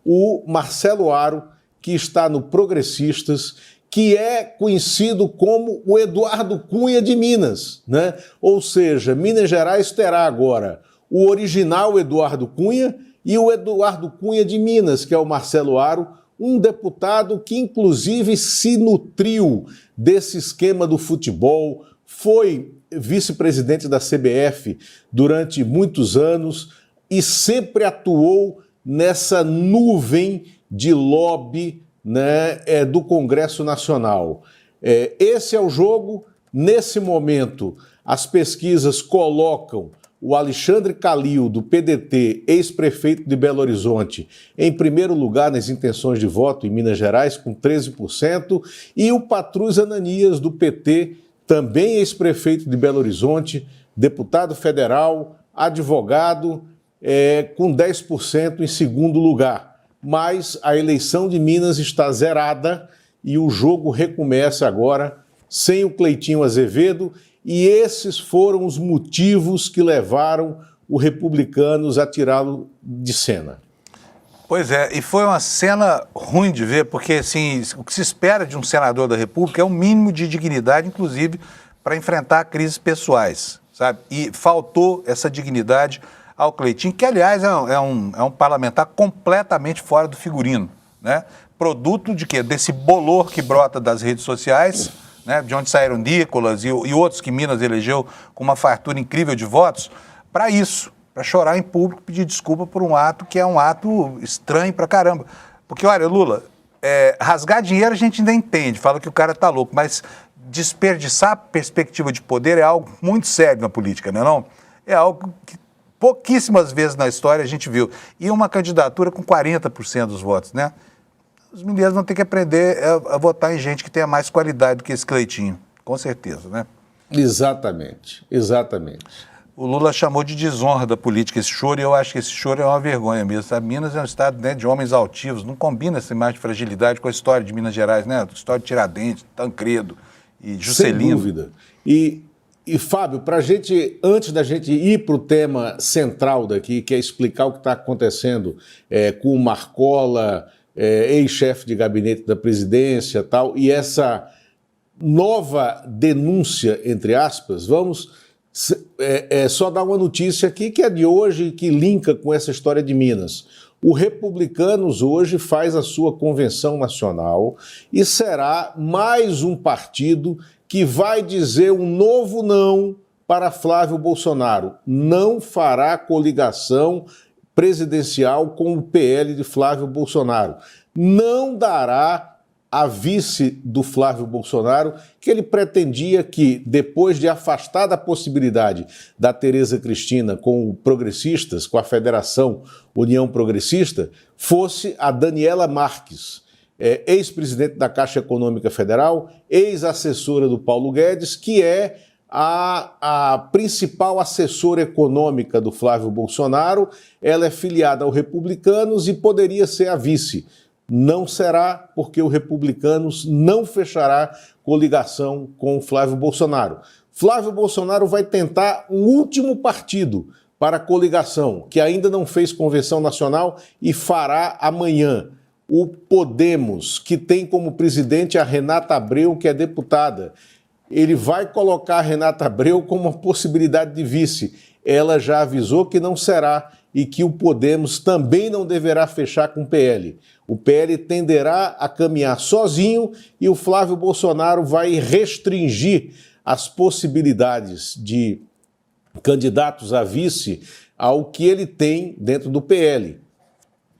o Marcelo Aro, que está no Progressistas, que é conhecido como o Eduardo Cunha de Minas, né? Ou seja, Minas Gerais terá agora o original Eduardo Cunha e o Eduardo Cunha de Minas, que é o Marcelo Aro, um deputado que inclusive se nutriu desse esquema do futebol, foi vice-presidente da CBF durante muitos anos e sempre atuou nessa nuvem de lobby, né, do Congresso Nacional. Esse é o jogo. Nesse momento, as pesquisas colocam o Alexandre Calil, do PDT, ex-prefeito de Belo Horizonte, em primeiro lugar nas intenções de voto em Minas Gerais, com 13%, e o Patrus Ananias, do PT, também ex-prefeito de Belo Horizonte, deputado federal, advogado, com 10% em segundo lugar. Mas a eleição de Minas está zerada e o jogo recomeça agora sem o Cleitinho Azevedo, e esses foram os motivos que levaram o Republicanos a tirá-lo de cena. Pois é, e foi uma cena ruim de ver, porque assim, o que se espera de um senador da República é um mínimo de dignidade, inclusive para enfrentar crises pessoais, sabe? E faltou essa dignidade ao Cleitinho, que aliás é um parlamentar completamente fora do figurino, né? Produto de quê? Desse bolor que brota das redes sociais, né? De onde saíram Nicolas e outros que Minas elegeu com uma fartura incrível de votos, para isso, para chorar em público, pedir desculpa por um ato que é um ato estranho pra caramba. Porque, olha, Lula, rasgar dinheiro a gente ainda entende, fala que o cara tá louco, mas desperdiçar a perspectiva de poder é algo muito sério na política, não é não? É algo que pouquíssimas vezes na história a gente viu. E uma candidatura com 40% dos votos, né? Os mineiros vão ter que aprender a votar em gente que tenha mais qualidade do que esse Cleitinho, com certeza, né? Exatamente, exatamente. O Lula chamou de desonra da política esse choro, e eu acho que esse choro é uma vergonha mesmo, sabe? Minas é um estado, né, de homens altivos, não combina essa imagem de fragilidade com a história de Minas Gerais, né? A história de Tiradentes, Tancredo e Juscelino. Sem dúvida. E Fábio, antes da gente ir para o tema central daqui, que é explicar o que está acontecendo com o Marcola, ex-chefe de gabinete da presidência, tal, e essa nova denúncia, entre aspas, vamos só dar uma notícia aqui que é de hoje, que linka com essa história de Minas. O Republicanos hoje faz a sua convenção nacional e será mais um partido que vai dizer um novo não para Flávio Bolsonaro. Não fará coligação presidencial com o PL de Flávio Bolsonaro. Não dará a vice do Flávio Bolsonaro, que ele pretendia que, depois de afastar da possibilidade da Tereza Cristina com o Progressistas, com a Federação União Progressista, fosse a Daniela Marques, ex-presidente da Caixa Econômica Federal, ex-assessora do Paulo Guedes, que é a principal assessora econômica do Flávio Bolsonaro. Ela é filiada ao Republicanos e poderia ser a vice. Não será, porque o Republicanos não fechará coligação com Flávio Bolsonaro. Flávio Bolsonaro vai tentar um último partido para a coligação, que ainda não fez convenção nacional e fará amanhã. O Podemos, que tem como presidente a Renata Abreu, que é deputada. Ele vai colocar a Renata Abreu como uma possibilidade de vice. Ela já avisou que não será e que o Podemos também não deverá fechar com o PL. O PL tenderá a caminhar sozinho e o Flávio Bolsonaro vai restringir as possibilidades de candidatos a vice ao que ele tem dentro do PL.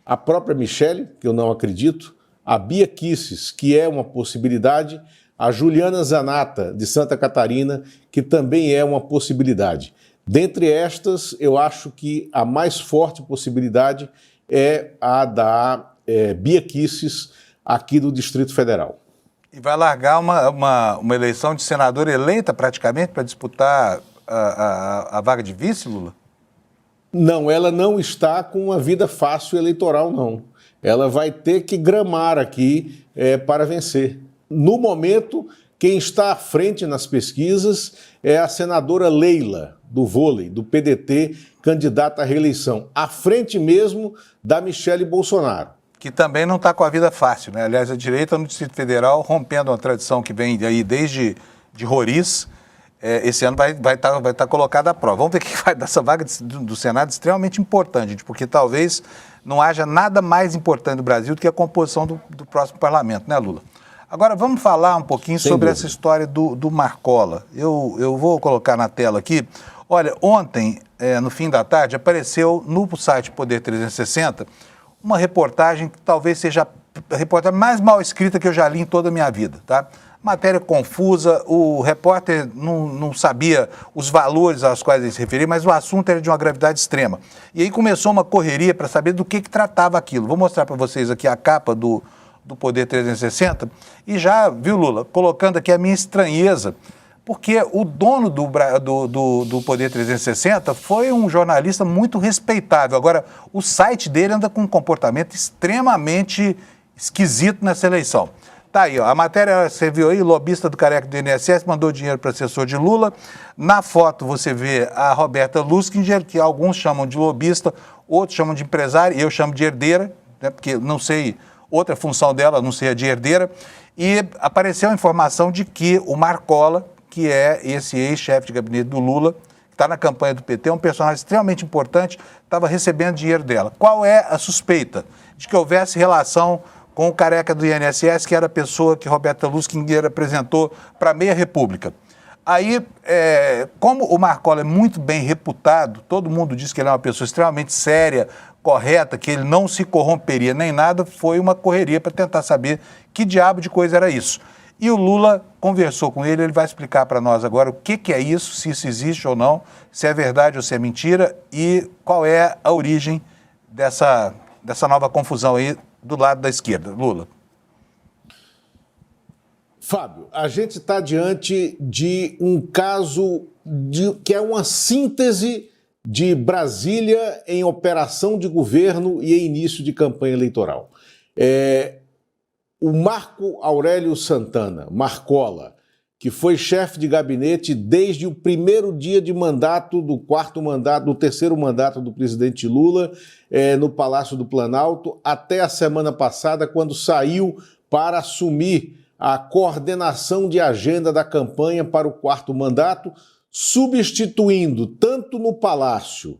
A própria Michele, que eu não acredito, a Bia Kicis, que é uma possibilidade, a Juliana Zanata, de Santa Catarina, que também é uma possibilidade. Dentre estas, eu acho que a mais forte possibilidade é a da Bia Kicis, aqui do Distrito Federal. E vai largar uma eleição de senador eleita, praticamente, para disputar a vaga de vice, Lula? Não, ela não está com uma vida fácil eleitoral, não. Ela vai ter que gramar aqui para vencer. No momento, quem está à frente nas pesquisas é a senadora Leila, do vôlei, do PDT, candidata à reeleição, à frente mesmo da Michele Bolsonaro. Que também não está com a vida fácil, né? Aliás, a direita no Distrito Federal, rompendo uma tradição que vem aí desde de Roriz, esse ano vai estar colocada à prova. Vamos ver o que vai dar essa vaga do Senado, extremamente importante, gente, porque talvez não haja nada mais importante do Brasil do que a composição do próximo parlamento, né, Lula? Agora, vamos falar um pouquinho sobre essa história do Marcola. Eu vou colocar na tela aqui. Olha, ontem, no fim da tarde, apareceu no site Poder 360 uma reportagem que talvez seja a reportagem mais mal escrita que eu já li em toda a minha vida, tá? Matéria confusa, o repórter não sabia os valores aos quais ele se referia, mas o assunto era de uma gravidade extrema. E aí começou uma correria para saber do que tratava aquilo. Vou mostrar para vocês aqui a capa do Poder 360 e já, viu, Lula, colocando aqui a minha estranheza, porque o dono do Poder 360 foi um jornalista muito respeitável. Agora, o site dele anda com um comportamento extremamente esquisito nessa eleição. Tá aí, ó, a matéria, você viu aí, lobista do careca do INSS mandou dinheiro para assessor de Lula. Na foto você vê a Roberta Luskinger, que alguns chamam de lobista, outros chamam de empresária, eu chamo de herdeira, né, porque não sei outra função dela, não sei a de herdeira. E apareceu a informação de que o Marcola, que é esse ex-chefe de gabinete do Lula, que está na campanha do PT, é um personagem extremamente importante, estava recebendo dinheiro dela. Qual é a suspeita? De que houvesse relação com o careca do INSS, que era a pessoa que Roberta Luskinger apresentou para a meia república. Aí, como o Marcola é muito bem reputado, todo mundo diz que ele é uma pessoa extremamente séria, correta, que ele não se corromperia nem nada, foi uma correria para tentar saber que diabo de coisa era isso. E o Lula conversou com ele vai explicar para nós agora o que é isso, se isso existe ou não, se é verdade ou se é mentira e qual é a origem dessa nova confusão aí do lado da esquerda. Lula. Fábio, a gente está diante de um caso que é uma síntese de Brasília em operação de governo e em início de campanha eleitoral. O Marco Aurélio Santana, Marcola, que foi chefe de gabinete desde o primeiro dia de mandato do terceiro mandato do presidente Lula, no Palácio do Planalto, até a semana passada, quando saiu para assumir a coordenação de agenda da campanha para o quarto mandato, substituindo tanto no Palácio,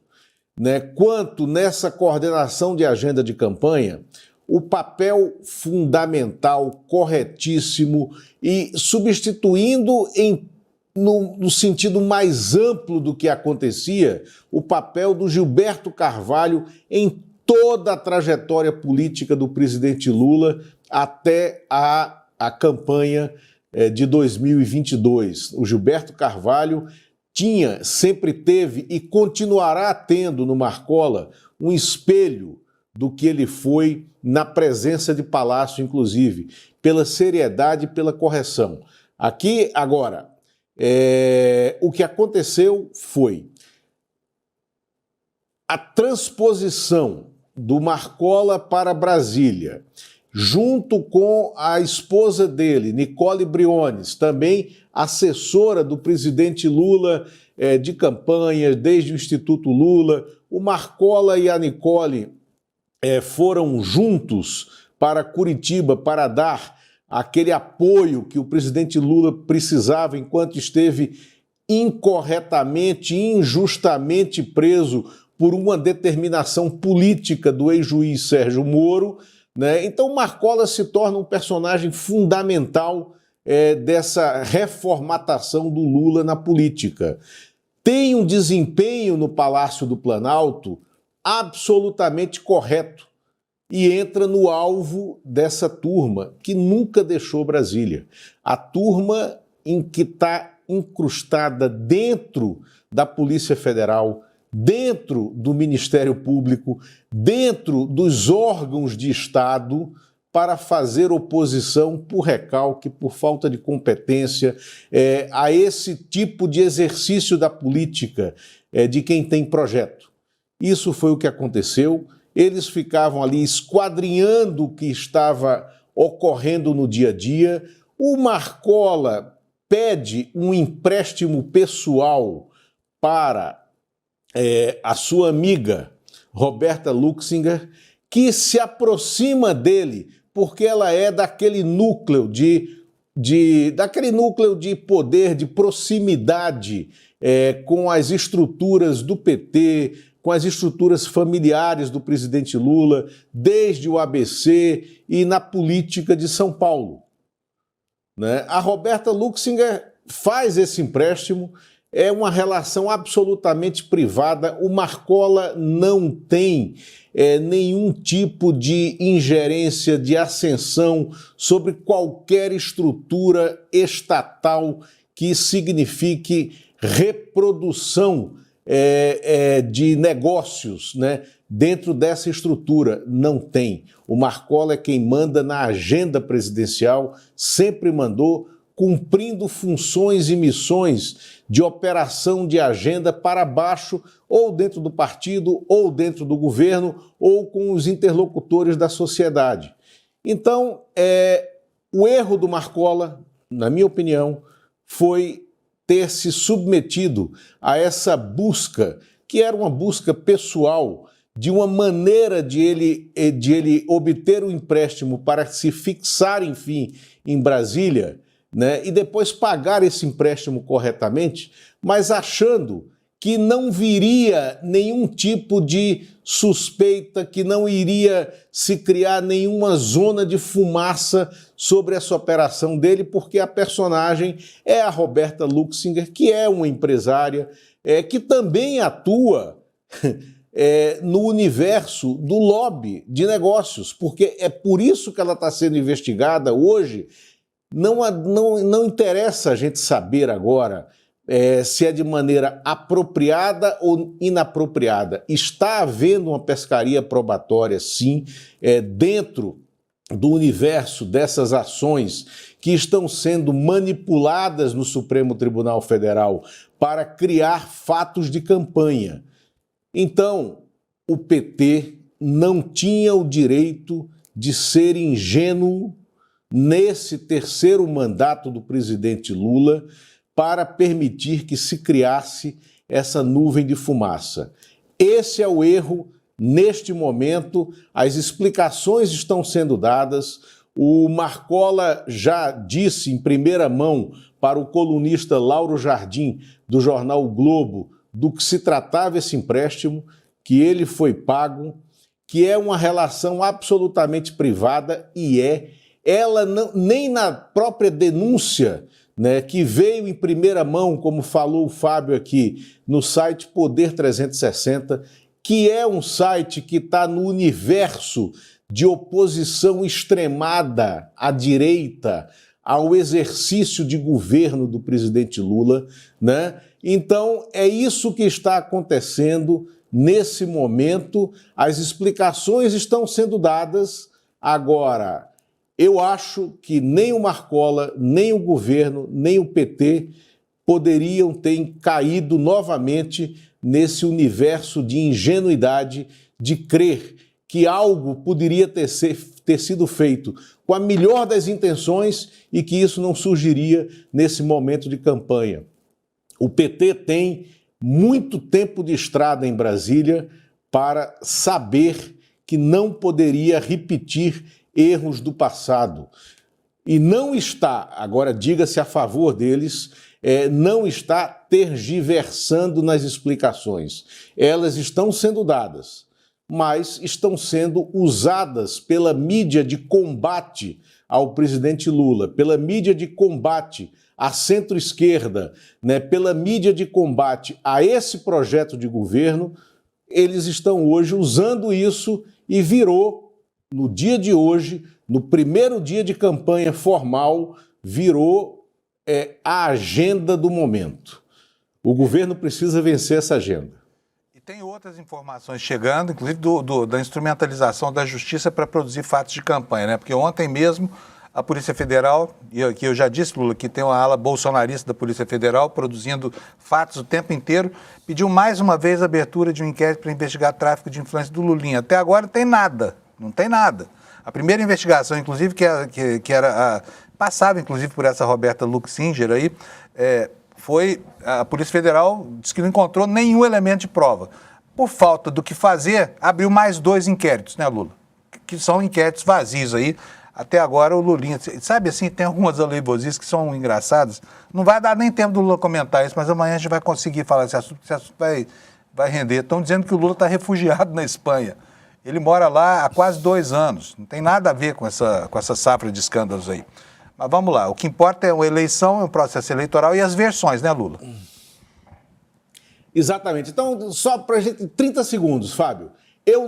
né, quanto nessa coordenação de agenda de campanha, o papel fundamental, corretíssimo e substituindo no sentido mais amplo do que acontecia, o papel do Gilberto Carvalho em toda a trajetória política do presidente Lula até a campanha de 2022. O Gilberto Carvalho sempre teve e continuará tendo no Marcola um espelho do que ele foi na presença de Palácio, inclusive, pela seriedade e pela correção. Aqui, agora, o que aconteceu foi a transposição do Marcola para Brasília, junto com a esposa dele, Nicole Briones, também assessora do presidente Lula de campanha, desde o Instituto Lula. O Marcola e a Nicole foram juntos para Curitiba para dar aquele apoio que o presidente Lula precisava enquanto esteve incorretamente, injustamente preso por uma determinação política do ex-juiz Sérgio Moro, né? Então Marcola se torna um personagem fundamental dessa reformatação do Lula na política. Tem um desempenho no Palácio do Planalto absolutamente correto e entra no alvo dessa turma que nunca deixou Brasília. A turma em que está incrustada dentro da Polícia Federal, dentro do Ministério Público, dentro dos órgãos de Estado, para fazer oposição por recalque, por falta de competência, a esse tipo de exercício da política de quem tem projeto. Isso foi o que aconteceu. Eles ficavam ali esquadrinhando o que estava ocorrendo no dia a dia. O Marcola pede um empréstimo pessoal para a sua amiga Roberta Luxinger, que se aproxima dele porque ela é daquele núcleo daquele núcleo de poder, de proximidade com as estruturas do PT, com as estruturas familiares do presidente Lula, desde o ABC e na política de São Paulo, né? A Roberta Luxinger faz esse empréstimo, é uma relação absolutamente privada. O Marcola não tem nenhum tipo de ingerência, de ascensão sobre qualquer estrutura estatal que signifique reprodução de negócios, né, dentro dessa estrutura. Não tem. O Marcola é quem manda na agenda presidencial, sempre mandou, cumprindo funções e missões de operação de agenda para baixo, ou dentro do partido, ou dentro do governo, ou com os interlocutores da sociedade. Então, o erro do Marcola, na minha opinião, foi ter se submetido a essa busca, que era uma busca pessoal, de uma maneira de ele obter o empréstimo para se fixar, enfim, em Brasília, né, e depois pagar esse empréstimo corretamente, mas achando que não viria nenhum tipo de suspeita, que não iria se criar nenhuma zona de fumaça sobre essa operação dele, porque a personagem é a Roberta Luxinger, que é uma empresária, que também atua no universo do lobby de negócios, porque é por isso que ela está sendo investigada hoje. Não interessa a gente saber agora se é de maneira apropriada ou inapropriada. Está havendo uma pescaria probatória, sim, dentro do universo dessas ações que estão sendo manipuladas no Supremo Tribunal Federal para criar fatos de campanha. Então, o PT não tinha o direito de ser ingênuo nesse terceiro mandato do presidente Lula para permitir que se criasse essa nuvem de fumaça. Esse é o erro neste momento. As explicações estão sendo dadas. O Marcola já disse em primeira mão para o colunista Lauro Jardim, do jornal O Globo, do que se tratava esse empréstimo, que ele foi pago, que é uma relação absolutamente privada, e ela não, nem na própria denúncia, né, que veio em primeira mão, como falou o Fábio aqui, no site Poder 360, que é um site que está no universo de oposição extremada à direita, ao exercício de governo do presidente Lula, né? Então, é isso que está acontecendo nesse momento. As explicações estão sendo dadas. Agora, eu acho que nem o Marcola, nem o governo, nem o PT poderiam ter caído novamente nesse universo de ingenuidade de crer que algo poderia ter sido feito com a melhor das intenções e que isso não surgiria nesse momento de campanha. O PT tem muito tempo de estrada em Brasília para saber que não poderia repetir erros do passado. E não está, agora diga-se a favor deles, não está tergiversando nas explicações. Elas estão sendo dadas, mas estão sendo usadas pela mídia de combate ao presidente Lula, pela mídia de combate à centro-esquerda, né, pela mídia de combate a esse projeto de governo. Eles estão hoje usando isso e virou, no dia de hoje, no primeiro dia de campanha formal, virou a agenda do momento. O governo precisa vencer essa agenda. E tem outras informações chegando, inclusive da instrumentalização da justiça para produzir fatos de campanha, né? Porque ontem mesmo a Polícia Federal, e aqui eu já disse, Lula, que tem uma ala bolsonarista da Polícia Federal produzindo fatos o tempo inteiro, pediu mais uma vez a abertura de um inquérito para investigar tráfico de influência do Lulinha. Até agora não tem nada, não tem nada. A primeira investigação, inclusive, que passava inclusive por essa Roberta Luxinger aí, foi a Polícia Federal disse que não encontrou nenhum elemento de prova. Por falta do que fazer, abriu mais 2 inquéritos, né, Lula? Que são inquéritos vazios aí. Até agora o Lulinha, sabe assim, tem algumas aleivosias que são engraçadas. Não vai dar nem tempo do Lula comentar isso, mas amanhã a gente vai conseguir falar esse assunto vai render. Estão dizendo que o Lula está refugiado na Espanha. Ele mora lá há quase 2 anos. Não tem nada a ver com essa safra de escândalos aí. Mas vamos lá, o que importa é uma eleição, é um processo eleitoral e as versões, né, Lula? Exatamente. Então, só para a gente, 30 segundos, Fábio. Eu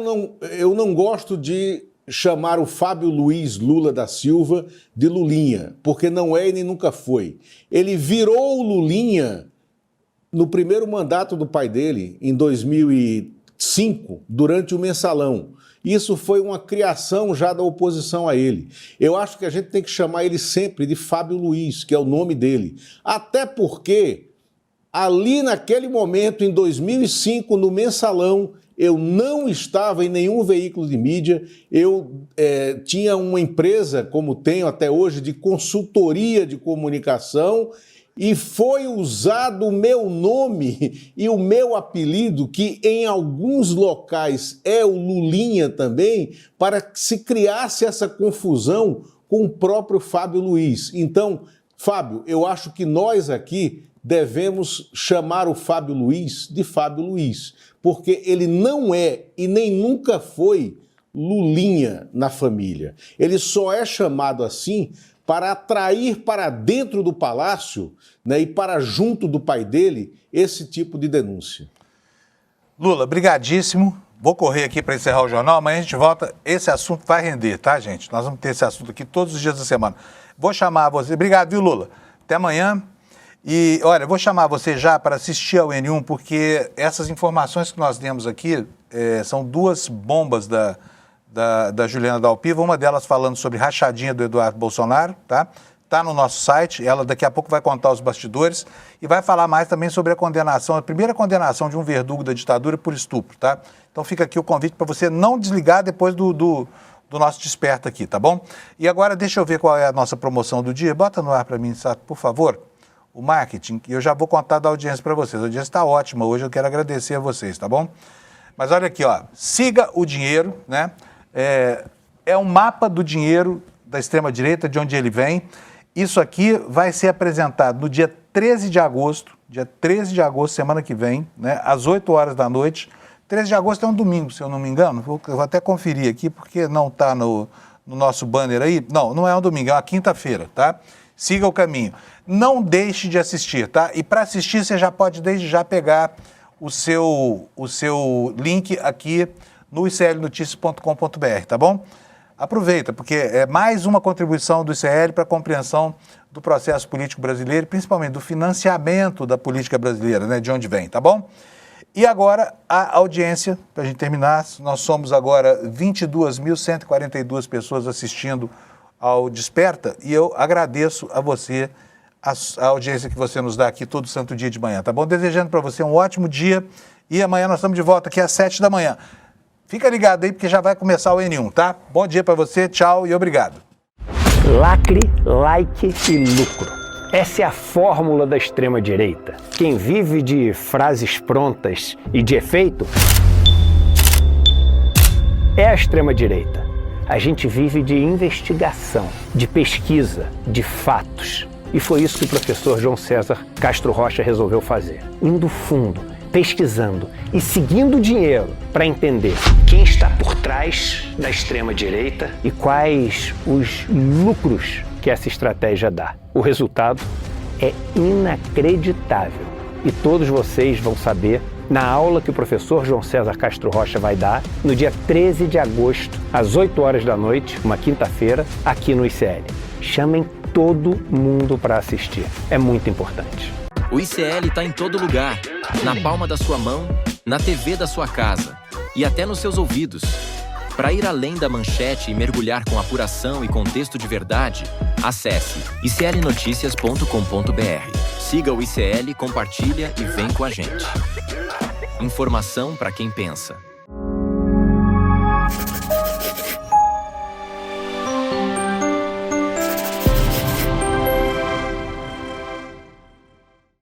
não gosto de chamar o Fábio Luiz Lula da Silva de Lulinha, porque não é e nem nunca foi. Ele virou o Lulinha no primeiro mandato do pai dele, em 2005, durante o Mensalão. Isso foi uma criação já da oposição a ele. Eu acho que a gente tem que chamar ele sempre de Fábio Luiz, que é o nome dele. Até porque, ali naquele momento, em 2005, no Mensalão, eu não estava em nenhum veículo de mídia, eu tinha uma empresa, como tenho até hoje, de consultoria de comunicação, e foi usado o meu nome e o meu apelido, que em alguns locais é o Lulinha também, para que se criasse essa confusão com o próprio Fábio Luiz. Então, Fábio, eu acho que nós aqui devemos chamar o Fábio Luiz de Fábio Luiz, porque ele não é e nem nunca foi Lulinha na família. Ele só é chamado assim para atrair para dentro do palácio, né, e para junto do pai dele esse tipo de denúncia. Lula, brigadíssimo. Vou correr aqui para encerrar o jornal, amanhã a gente volta. Esse assunto vai render, tá, gente? Nós vamos ter esse assunto aqui todos os dias da semana. Vou chamar você. Obrigado, viu, Lula? Até amanhã. E, olha, vou chamar você já para assistir ao N1, porque essas informações que nós demos aqui são 2 bombas da Juliana Dalpiva, uma delas falando sobre rachadinha do Eduardo Bolsonaro, tá? Está no nosso site, ela daqui a pouco vai contar os bastidores e vai falar mais também sobre a condenação, a primeira condenação de um verdugo da ditadura por estupro, tá? Então fica aqui o convite para você não desligar depois do nosso desperta aqui, tá bom? E agora deixa eu ver qual é a nossa promoção do dia, bota no ar para mim, por favor, o marketing, e eu já vou contar da audiência para vocês. A audiência está ótima hoje, eu quero agradecer a vocês, tá bom? Mas olha aqui, ó, siga o dinheiro, né? É um mapa do dinheiro da extrema-direita, de onde ele vem. Isso aqui vai ser apresentado no dia 13 de agosto, semana que vem, né, às 8 horas da noite. 13 de agosto é um domingo, se eu não me engano. Vou até conferir aqui, porque não está no nosso banner aí. Não é um domingo, é uma quinta-feira, tá? Siga o caminho. Não deixe de assistir, tá? E para assistir, você já pode desde já pegar o seu link aqui no iclnoticias.com.br, tá bom? Aproveita, porque é mais uma contribuição do ICL para a compreensão do processo político brasileiro, principalmente do financiamento da política brasileira, né, de onde vem, tá bom? E agora a audiência, para a gente terminar, nós somos agora 22.142 pessoas assistindo ao Desperta e eu agradeço a você a audiência que você nos dá aqui todo santo dia de manhã, tá bom? Desejando para você um ótimo dia e amanhã nós estamos de volta aqui às 7 da manhã. Fica ligado aí porque já vai começar o N1, tá? Bom dia para você, tchau e obrigado. Lacre, like e lucro. Essa é a fórmula da extrema-direita. Quem vive de frases prontas e de efeito é a extrema-direita. A gente vive de investigação, de pesquisa, de fatos. E foi isso que o professor João César Castro Rocha resolveu fazer. Indo fundo, pesquisando e seguindo o dinheiro para entender quem está por trás da extrema-direita e quais os lucros que essa estratégia dá. O resultado é inacreditável e todos vocês vão saber na aula que o professor João César Castro Rocha vai dar no dia 13 de agosto, às 8 horas da noite, uma quinta-feira, aqui no ICL. Chamem todo mundo para assistir. É muito importante. O ICL está em todo lugar, na palma da sua mão, na TV da sua casa e até nos seus ouvidos. Para ir além da manchete e mergulhar com apuração e contexto de verdade, acesse iclnoticias.com.br. Siga o ICL, compartilha e vem com a gente. Informação para quem pensa.